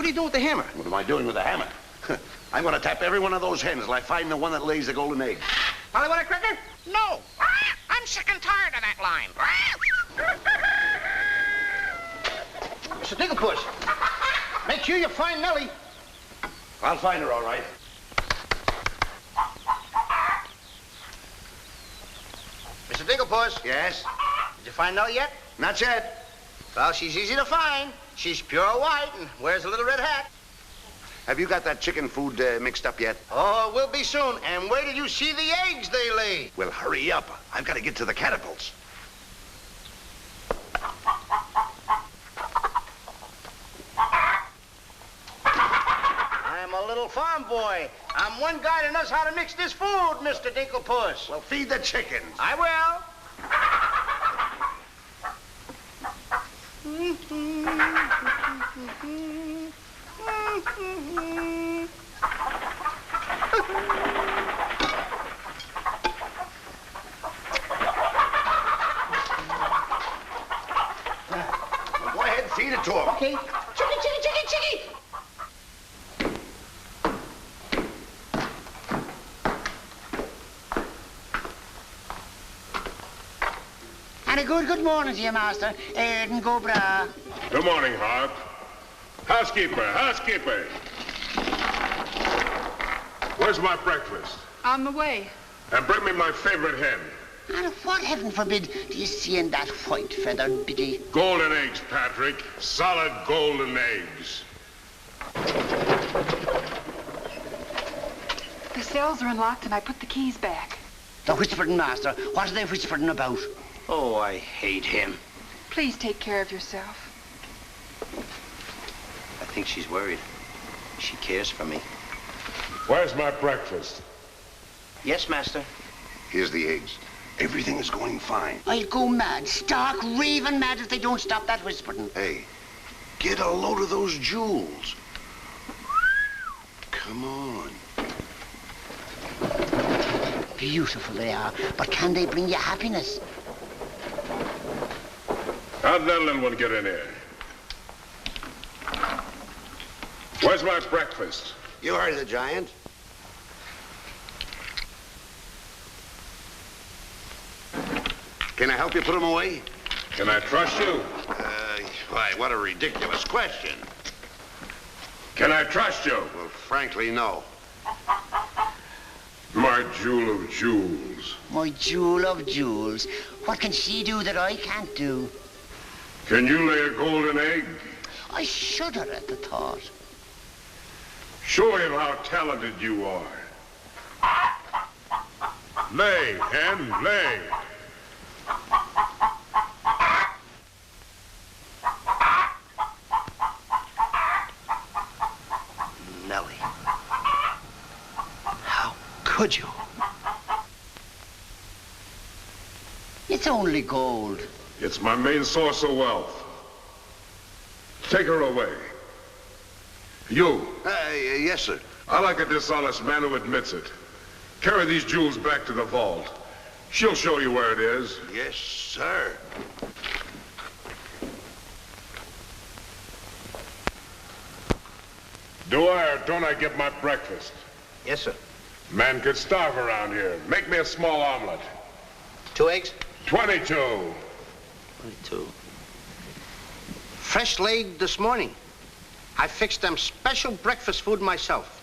Speaker 6: What are you doing with the hammer?
Speaker 5: What am I doing with the hammer? I'm going to tap every one of those hens till I find the one that lays the golden egg.
Speaker 6: Polly, want a cracker?
Speaker 15: No. I'm sick and tired of that line.
Speaker 6: Mr. Digglepuss, make sure you find Nellie.
Speaker 5: I'll find her all right.
Speaker 6: Mr. Digglepuss.
Speaker 5: Yes?
Speaker 6: Did you find Nellie yet?
Speaker 5: Not yet.
Speaker 6: Well, she's easy to find. She's pure white and wears a little red hat.
Speaker 5: Have you got that chicken food mixed up yet?
Speaker 6: Oh, it will be soon. And wait till you see the eggs they lay.
Speaker 5: Well, hurry up. I've got to get to the catapults.
Speaker 6: I'm a little farm boy. I'm one guy that knows how to mix this food, Mr. Digglepuss.
Speaker 5: Well, feed the chickens.
Speaker 6: I will.
Speaker 5: Well, go ahead and feed it to them.
Speaker 6: Okay. Chicky.
Speaker 15: And a good morning to you, Master. And go bra.
Speaker 11: Good morning, Hart. Housekeeper. Where's my breakfast?
Speaker 7: On the way.
Speaker 11: And bring me my favorite hen.
Speaker 15: And what, heaven forbid, do you see in that white feathered biddy?
Speaker 11: Golden eggs, Patrick. Solid golden eggs.
Speaker 7: The cells are unlocked and I put the keys back.
Speaker 15: The whispering, Master. What are they whispering about?
Speaker 6: Oh, I hate him.
Speaker 7: Please take care of yourself.
Speaker 6: I think she's worried. She cares for me.
Speaker 11: Where's my breakfast?
Speaker 6: Yes, Master.
Speaker 5: Here's the eggs. Everything is going fine.
Speaker 15: I'll go mad, stark raving mad if they don't stop that whispering.
Speaker 5: Hey, get a load of those jewels. Come on.
Speaker 15: Beautiful they are, but can they bring you happiness?
Speaker 11: How'd that little one get in here? Where's my breakfast?
Speaker 5: You heard the giant. Can I help you put them away?
Speaker 11: Can I trust you?
Speaker 5: Why, what a ridiculous question.
Speaker 11: Can I trust you?
Speaker 5: Well, frankly, no.
Speaker 11: My jewel of jewels.
Speaker 15: My jewel of jewels. What can she do that I can't do?
Speaker 11: Can you lay a golden egg?
Speaker 15: I shudder at the thought.
Speaker 11: Show him how talented you are. Lay, hen, lay.
Speaker 6: Nellie. How could you?
Speaker 15: It's only gold.
Speaker 11: It's my main source of wealth. Take her away. You.
Speaker 5: Yes, sir.
Speaker 11: I like a dishonest man who admits it. Carry these jewels back to the vault. She'll show you where it is.
Speaker 5: Yes, sir.
Speaker 11: Do I or don't I get my breakfast?
Speaker 6: Yes, sir.
Speaker 11: Man could starve around here. Make me a small omelet.
Speaker 6: 2 eggs?
Speaker 11: 22.
Speaker 6: 22. Fresh laid this morning. I fixed them special breakfast food myself.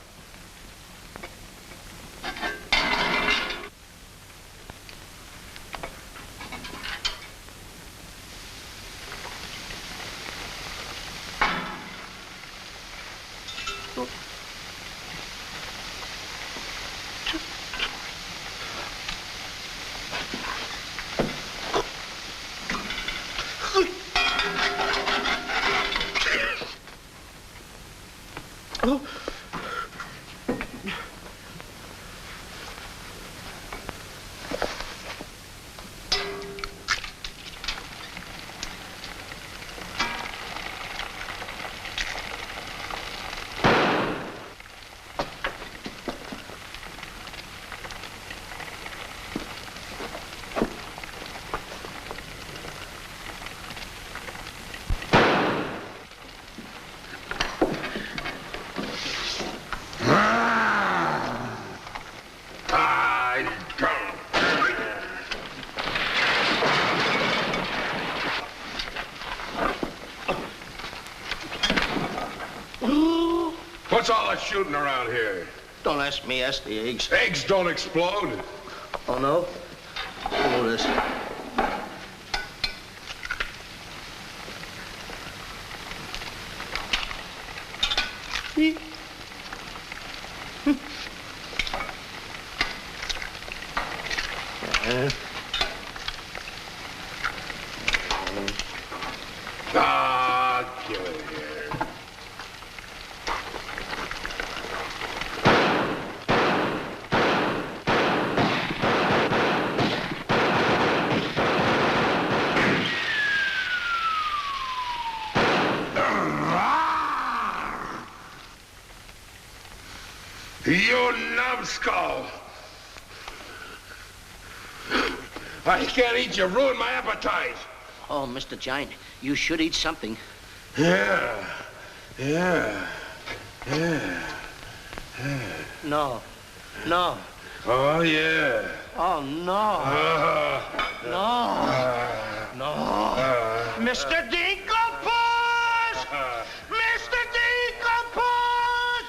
Speaker 11: What's all that shooting around here?
Speaker 6: Don't ask me, ask the eggs.
Speaker 11: Eggs don't explode.
Speaker 6: Oh, no? Oh, this.
Speaker 11: Ah, kill it here. You numbskull! I can't eat you. Ruined my appetite.
Speaker 6: Oh, Mr. Giant, you should eat something.
Speaker 11: Yeah.
Speaker 6: No. No.
Speaker 11: Oh, yeah.
Speaker 6: Oh, no. No. Mr. Dinkelpuss! Mr. Dinkelpuss!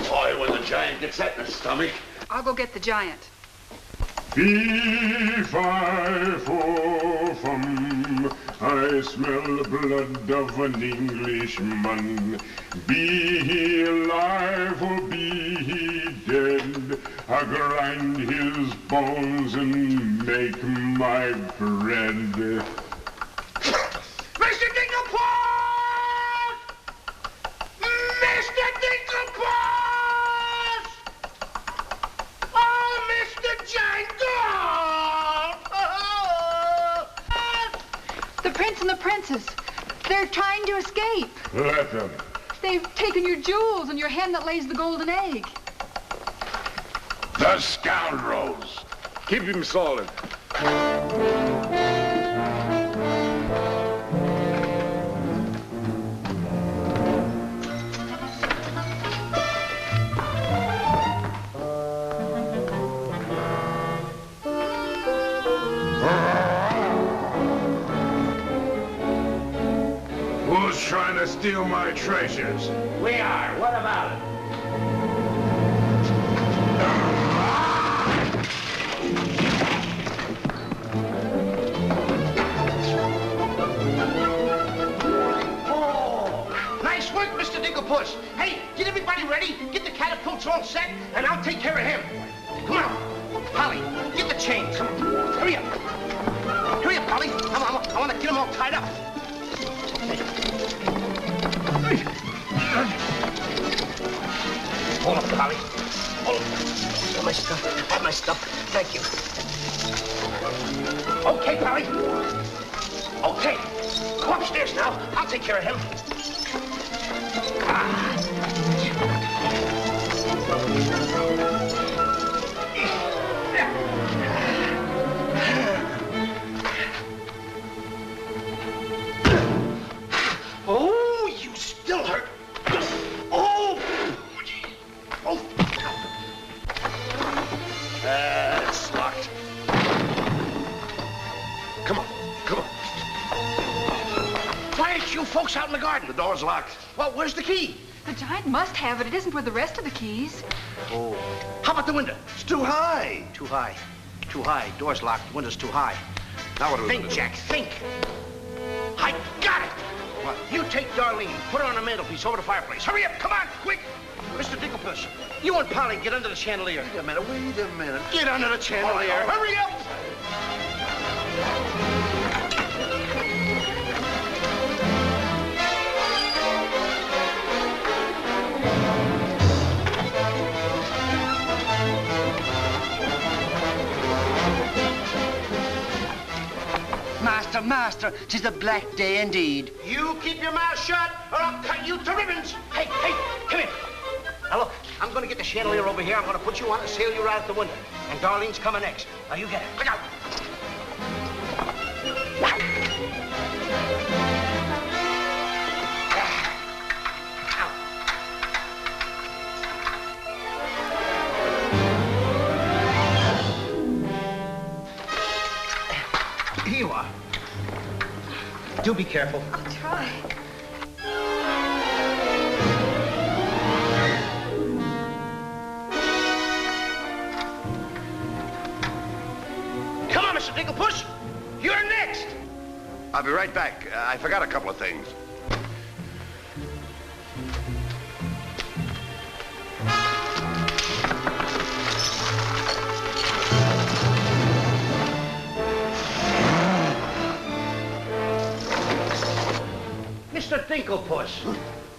Speaker 5: Boy, when the giant gets that in his stomach.
Speaker 7: I'll go get the giant.
Speaker 11: Fee-fi-fo-fum, I smell the blood of an Englishman. Be he alive or be he dead, I grind his bones and make my bread.
Speaker 6: Mr. Dinkelpuss! Mr. Dinkelpuss! Oh, Mr. Giant!
Speaker 7: The prince and the princess. They're trying to escape.
Speaker 11: Let them.
Speaker 7: They've taken your jewels and your hen that lays the golden egg.
Speaker 11: The scoundrels. Keep him solid. Who's trying to steal my treasures?
Speaker 5: We are. What about it?
Speaker 6: Oh, nice work, Mr. Dinkelpuss. Hey, get everybody ready. Get the catapults all set, and I'll take care of him. Come on. Polly, get the chains. Come on. Hurry up. Hurry up, Polly. I want to get them all tied up. Hold up, Polly. Hold up. Got my stuff. Got my stuff. Thank you. Okay, Polly. Okay. Go upstairs now. I'll take care of him. Oh, you still hurt. Oh! Oh! It's locked. Come on, come on. Why aren't you folks out in the garden?
Speaker 5: The door's locked.
Speaker 6: Well, where's the key?
Speaker 7: The giant must have it. It isn't with the rest of the keys.
Speaker 6: Oh. How about the window? It's too high. Too high. Too high. Door's locked. Window's too high.
Speaker 5: Now what do we
Speaker 6: Think,
Speaker 5: do?
Speaker 6: Jack, think. I got it. What? You take Darlene, put her on the mantelpiece over the fireplace. Hurry up, come on, quick. Mr. Dinkelpuss, you and Polly get under the chandelier.
Speaker 5: Wait a minute.
Speaker 6: Get under the chandelier.
Speaker 5: All right.
Speaker 6: Hurry up.
Speaker 15: Master, 'tis a black day indeed.
Speaker 6: You keep your mouth shut, or I'll cut you to ribbons. Hey, come here. Now look, I'm gonna get the chandelier over here. I'm gonna put you on and sail you right out the window. And Darlene's coming next. Now you get it. Look out. Here you are. do be careful.
Speaker 10: I'll try.
Speaker 6: Come on, Mr. Dinklepuss. You're next.
Speaker 5: I'll be right back. I forgot a couple of things.
Speaker 6: Mr. Dinklepuss.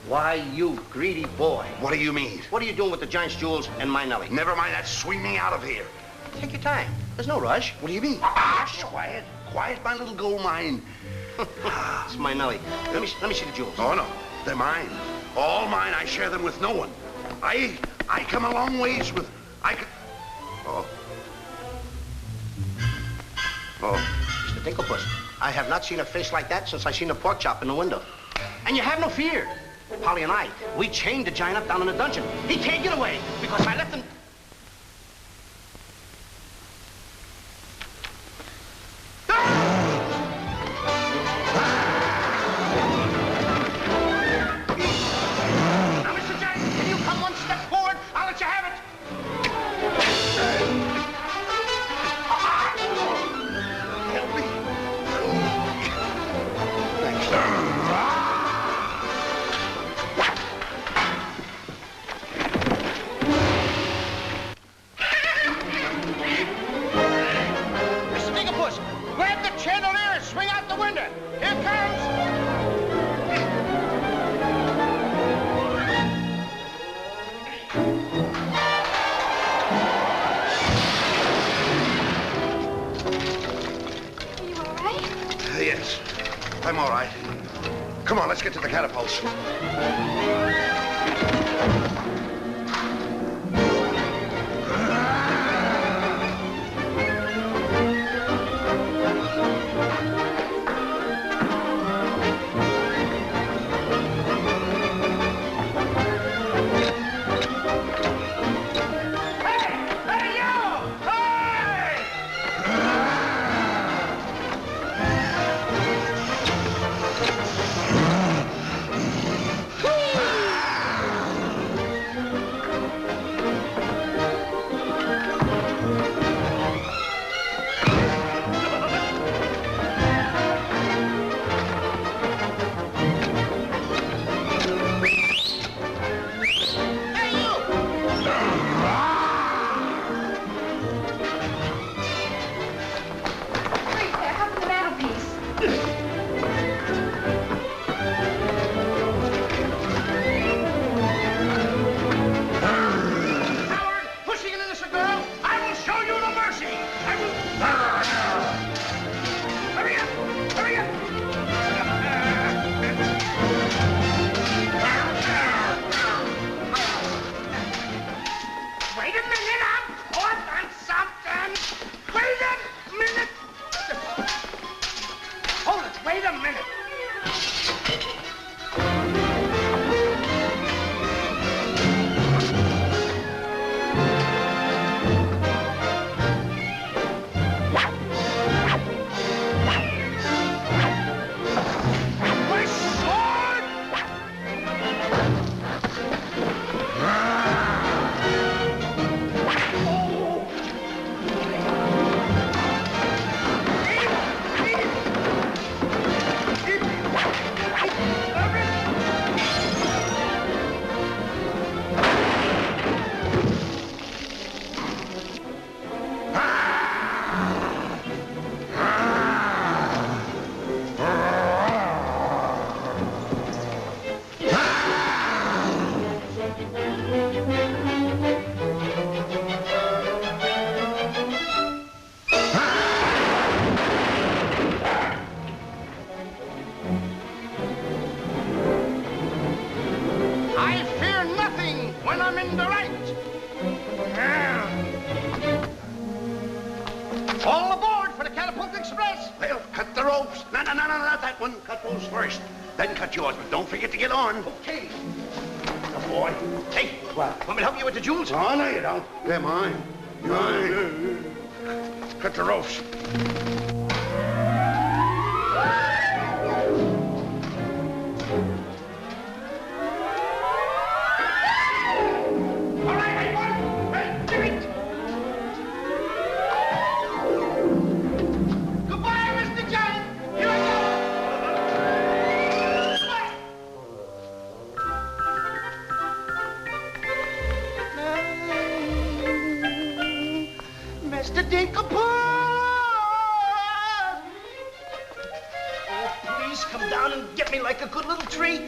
Speaker 6: Why, you greedy boy.
Speaker 5: What do you mean?
Speaker 6: What are you doing with the Giant's jewels and my Nellie?
Speaker 5: Never mind that. Swing me out of here.
Speaker 6: Take your time. There's no rush.
Speaker 5: What do you mean? Quiet. Quiet, my little gold mine.
Speaker 6: It's my Nellie. Let me see the jewels.
Speaker 5: Oh, no. They're mine. All mine. I share them with no one. I come a long ways with... Oh.
Speaker 6: Mr. Dinklepuss, I have not seen a face like that since I seen the pork chop in the window. And you have no fear. Polly and I, we chained the giant up down in the dungeon. He can't get away because I left him... Now, Mr. Giant, can you come one step forward? I'll let you have it.
Speaker 5: Help me.
Speaker 6: Mr. Dinklepuss, grab the chandelier and swing out the window. Here it comes.
Speaker 2: Are you all right?
Speaker 5: Yes, I'm all right. Come on, let's get to the catapults.
Speaker 7: Wait there, how about the mantelpiece?
Speaker 6: Howard, pushing an innocent girl, I will show you no mercy. I will... Hurry up! Hurry up! Wait a minute, I'm caught on something. Wait a minute. Hold it, wait a minute. My sword! I fear nothing when I'm in the right. All aboard for the Catapult Express.
Speaker 5: Well, cut the ropes. No, not that one. Cut those first. Then cut yours, but don't forget to get on.
Speaker 6: Okay.
Speaker 5: Good boy.
Speaker 6: Hey, what? Want me to help you with the jewels?
Speaker 5: Oh, no, you don't. They're mine. Mine. Cut the ropes.
Speaker 15: Dicklepus! Oh, please come down and get me like a good little tree.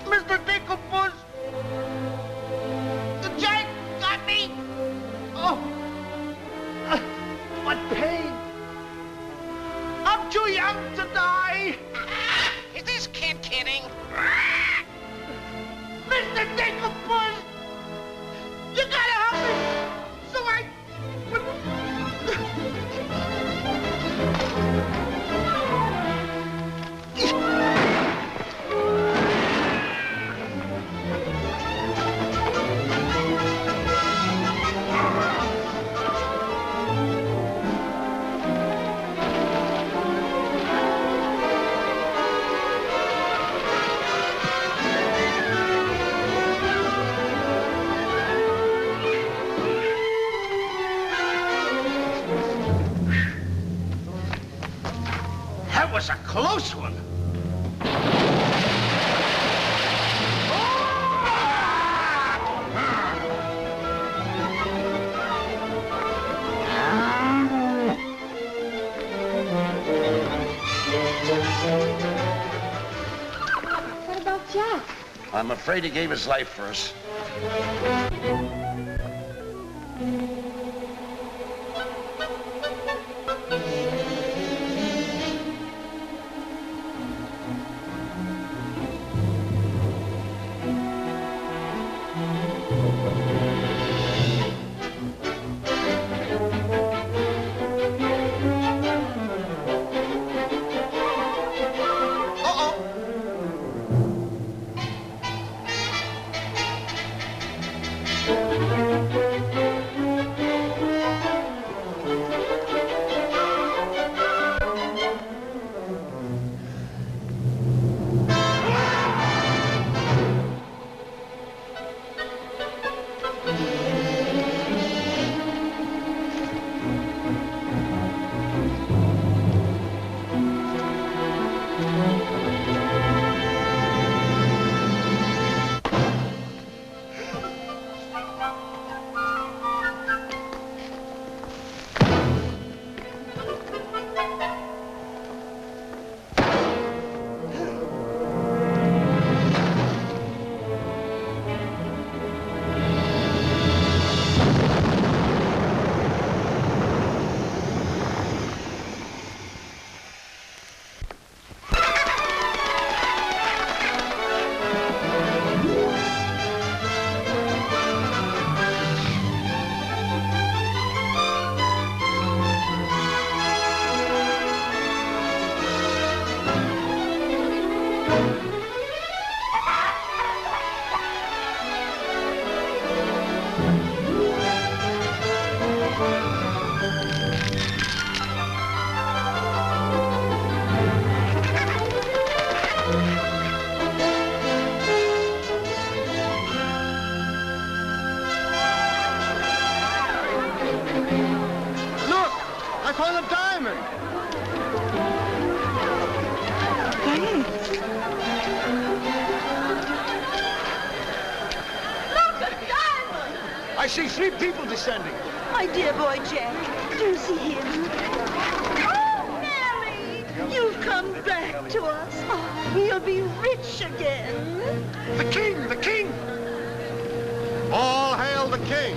Speaker 15: Mr. Dicklepus! The giant got me! Oh! What pain! I'm too young to die!
Speaker 17: Is this kid kidding?
Speaker 15: Mr. Dicklepus! You gotta help me! So I... That was a close one.
Speaker 10: What about Jack?
Speaker 5: I'm afraid he gave his life for us.
Speaker 15: I found a diamond!
Speaker 18: Look, a diamond!
Speaker 15: I see 3 people descending.
Speaker 18: My dear boy Jack, do you see him? Oh, Mary! You've come back to us. Oh, we'll be rich again.
Speaker 15: The king! The king!
Speaker 12: All hail the king!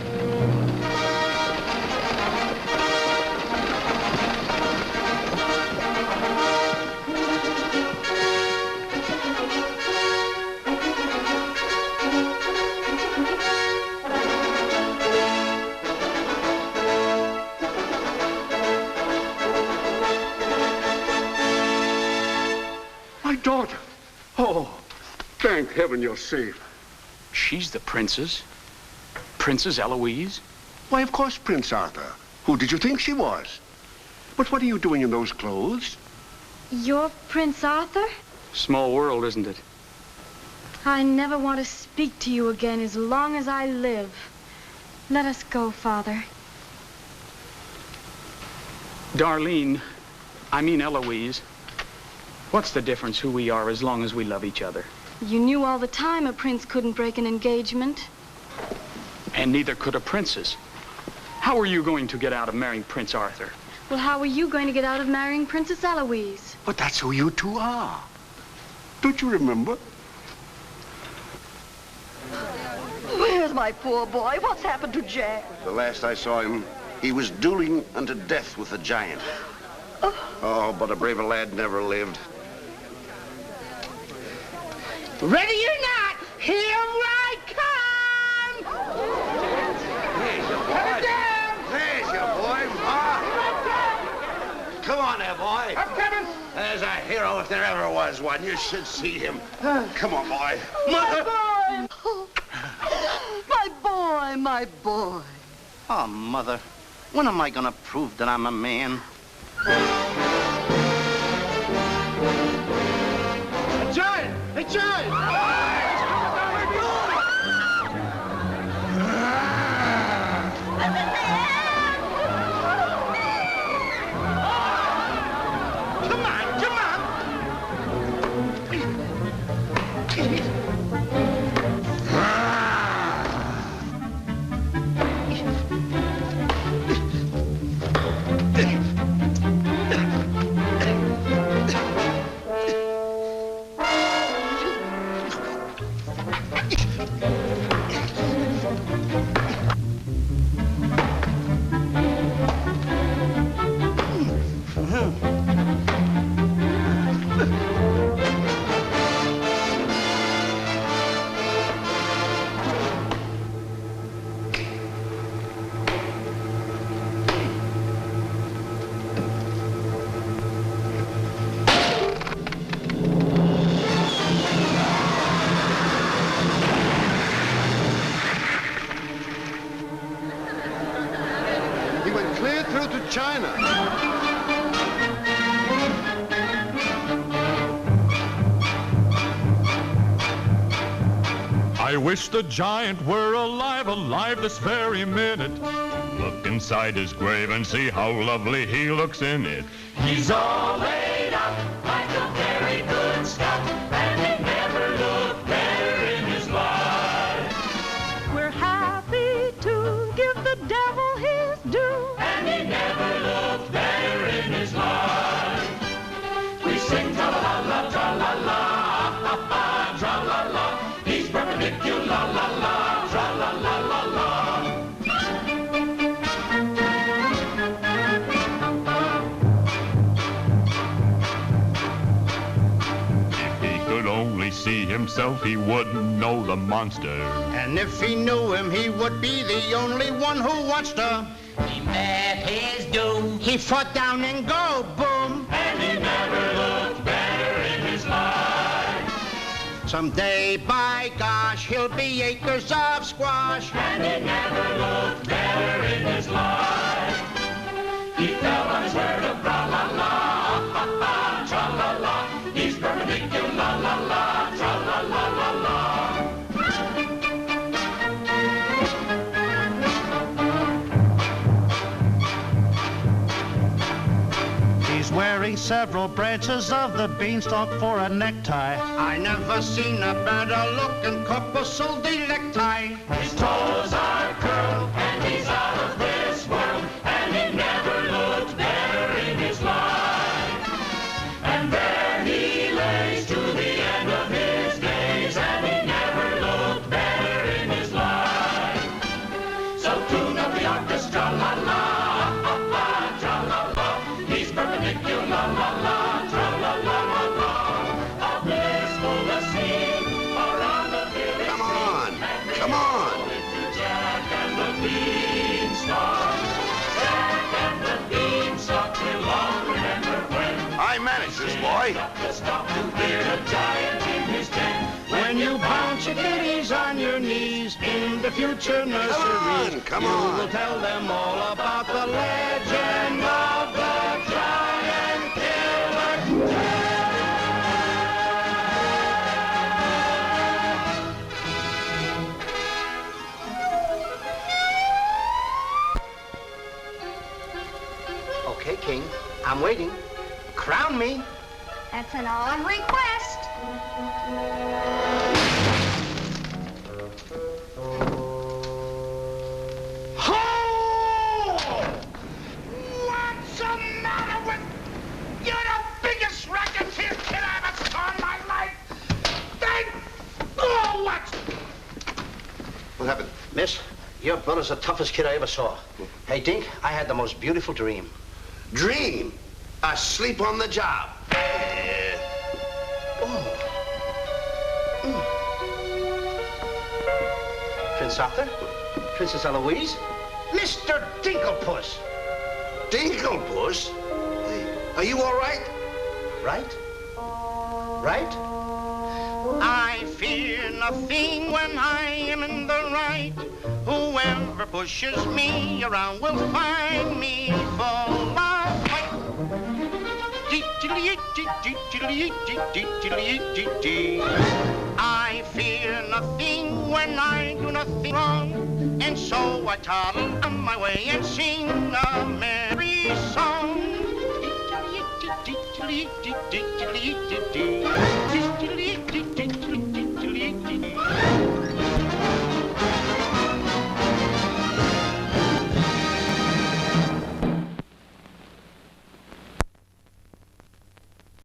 Speaker 11: My daughter. Oh, thank heaven you're safe.
Speaker 3: She's the princess. Princess Eloise?
Speaker 11: Why, of course, Prince Arthur. Who did you think she was? But what are you doing in those clothes?
Speaker 4: You're Prince Arthur?
Speaker 3: Small world, isn't it?
Speaker 4: I never want to speak to you again as long as I live. Let us go, Father.
Speaker 3: Darlene, I mean Eloise. What's the difference who we are as long as we love each other?
Speaker 4: You knew all the time a prince couldn't break an engagement.
Speaker 3: And neither could a princess. How are you going to get out of marrying Prince Arthur?
Speaker 4: Well, how are you going to get out of marrying Princess Eloise?
Speaker 11: But that's who you two are. Don't you remember?
Speaker 18: Where's my poor boy? What's happened to Jack?
Speaker 5: The last I saw him, he was dueling unto death with a giant. Oh, but a braver lad never lived.
Speaker 15: Ready or not, here I come!
Speaker 5: There's your boy. There's your boy, Ma. Come on there, boy.
Speaker 15: I'm coming.
Speaker 5: There's a hero if there ever was one. You should see him. Come on, boy.
Speaker 18: My boy! My boy, my boy.
Speaker 6: Oh, Mother, when am I gonna prove that I'm a man?
Speaker 15: A giant! A giant! Come on, come on!
Speaker 12: He went clear through to China.
Speaker 19: I wish the giant were alive, alive this very minute. Look inside his grave and see how lovely he looks in it.
Speaker 1: He's all laid out like a very good scout, and he never looked better in his life.
Speaker 9: We're happy to give the devil his due.
Speaker 1: And he never looked better in his life. We sing tra-la-la, tra-la-la, ha-ha, tra-la-la. He's perpendicular, la-la, tra-la-la-la-la.
Speaker 19: If he could only see himself, he wouldn't know the monster.
Speaker 15: And if he knew him, he would be the only one who watched her.
Speaker 1: He met his doom.
Speaker 15: He fought down and go boom.
Speaker 1: And he never looked better in his life.
Speaker 15: Someday, by gosh, he'll be acres of squash.
Speaker 1: And he never looked better in his life. He fell on his word of tra-la-la, ha-ha, tra-la-la. He's perpendicular, la-la, tra-la-la-la-la.
Speaker 15: He's wearing several branches of the beanstalk for a necktie. I never seen a better looking couple so delecti.
Speaker 1: His toes are curled, and he's out of this world, and he never looked better in his life. And there he lays to the end of his days, and he never looked better in his life.
Speaker 5: boy.
Speaker 1: Up the stalk to bear the giant in his den.
Speaker 15: When you bounce your kitties on your knees in the future nurseries,
Speaker 5: come
Speaker 15: you
Speaker 5: on.
Speaker 15: will tell them all about the legend of the giant killer.
Speaker 6: Okay, King, I'm waiting. Crown me.
Speaker 2: That's an odd request.
Speaker 15: What's the matter with... You're the biggest racketeer kid I ever saw in my life. Oh, what?
Speaker 6: What happened? Miss, your brother's the toughest kid I ever saw. Hey, Dink, I had the most beautiful dream.
Speaker 5: Dream? Asleep on the job.
Speaker 6: Prince Arthur? Princess Eloise? Mr. Dinklepuss!
Speaker 5: Dinklepuss? Hey, are you all right?
Speaker 6: Right? Right?
Speaker 15: I fear nothing when I am in the right. Whoever pushes me around will find me full of fight. I fear nothing when I do nothing wrong, and so I toddle on my way and sing a merry song.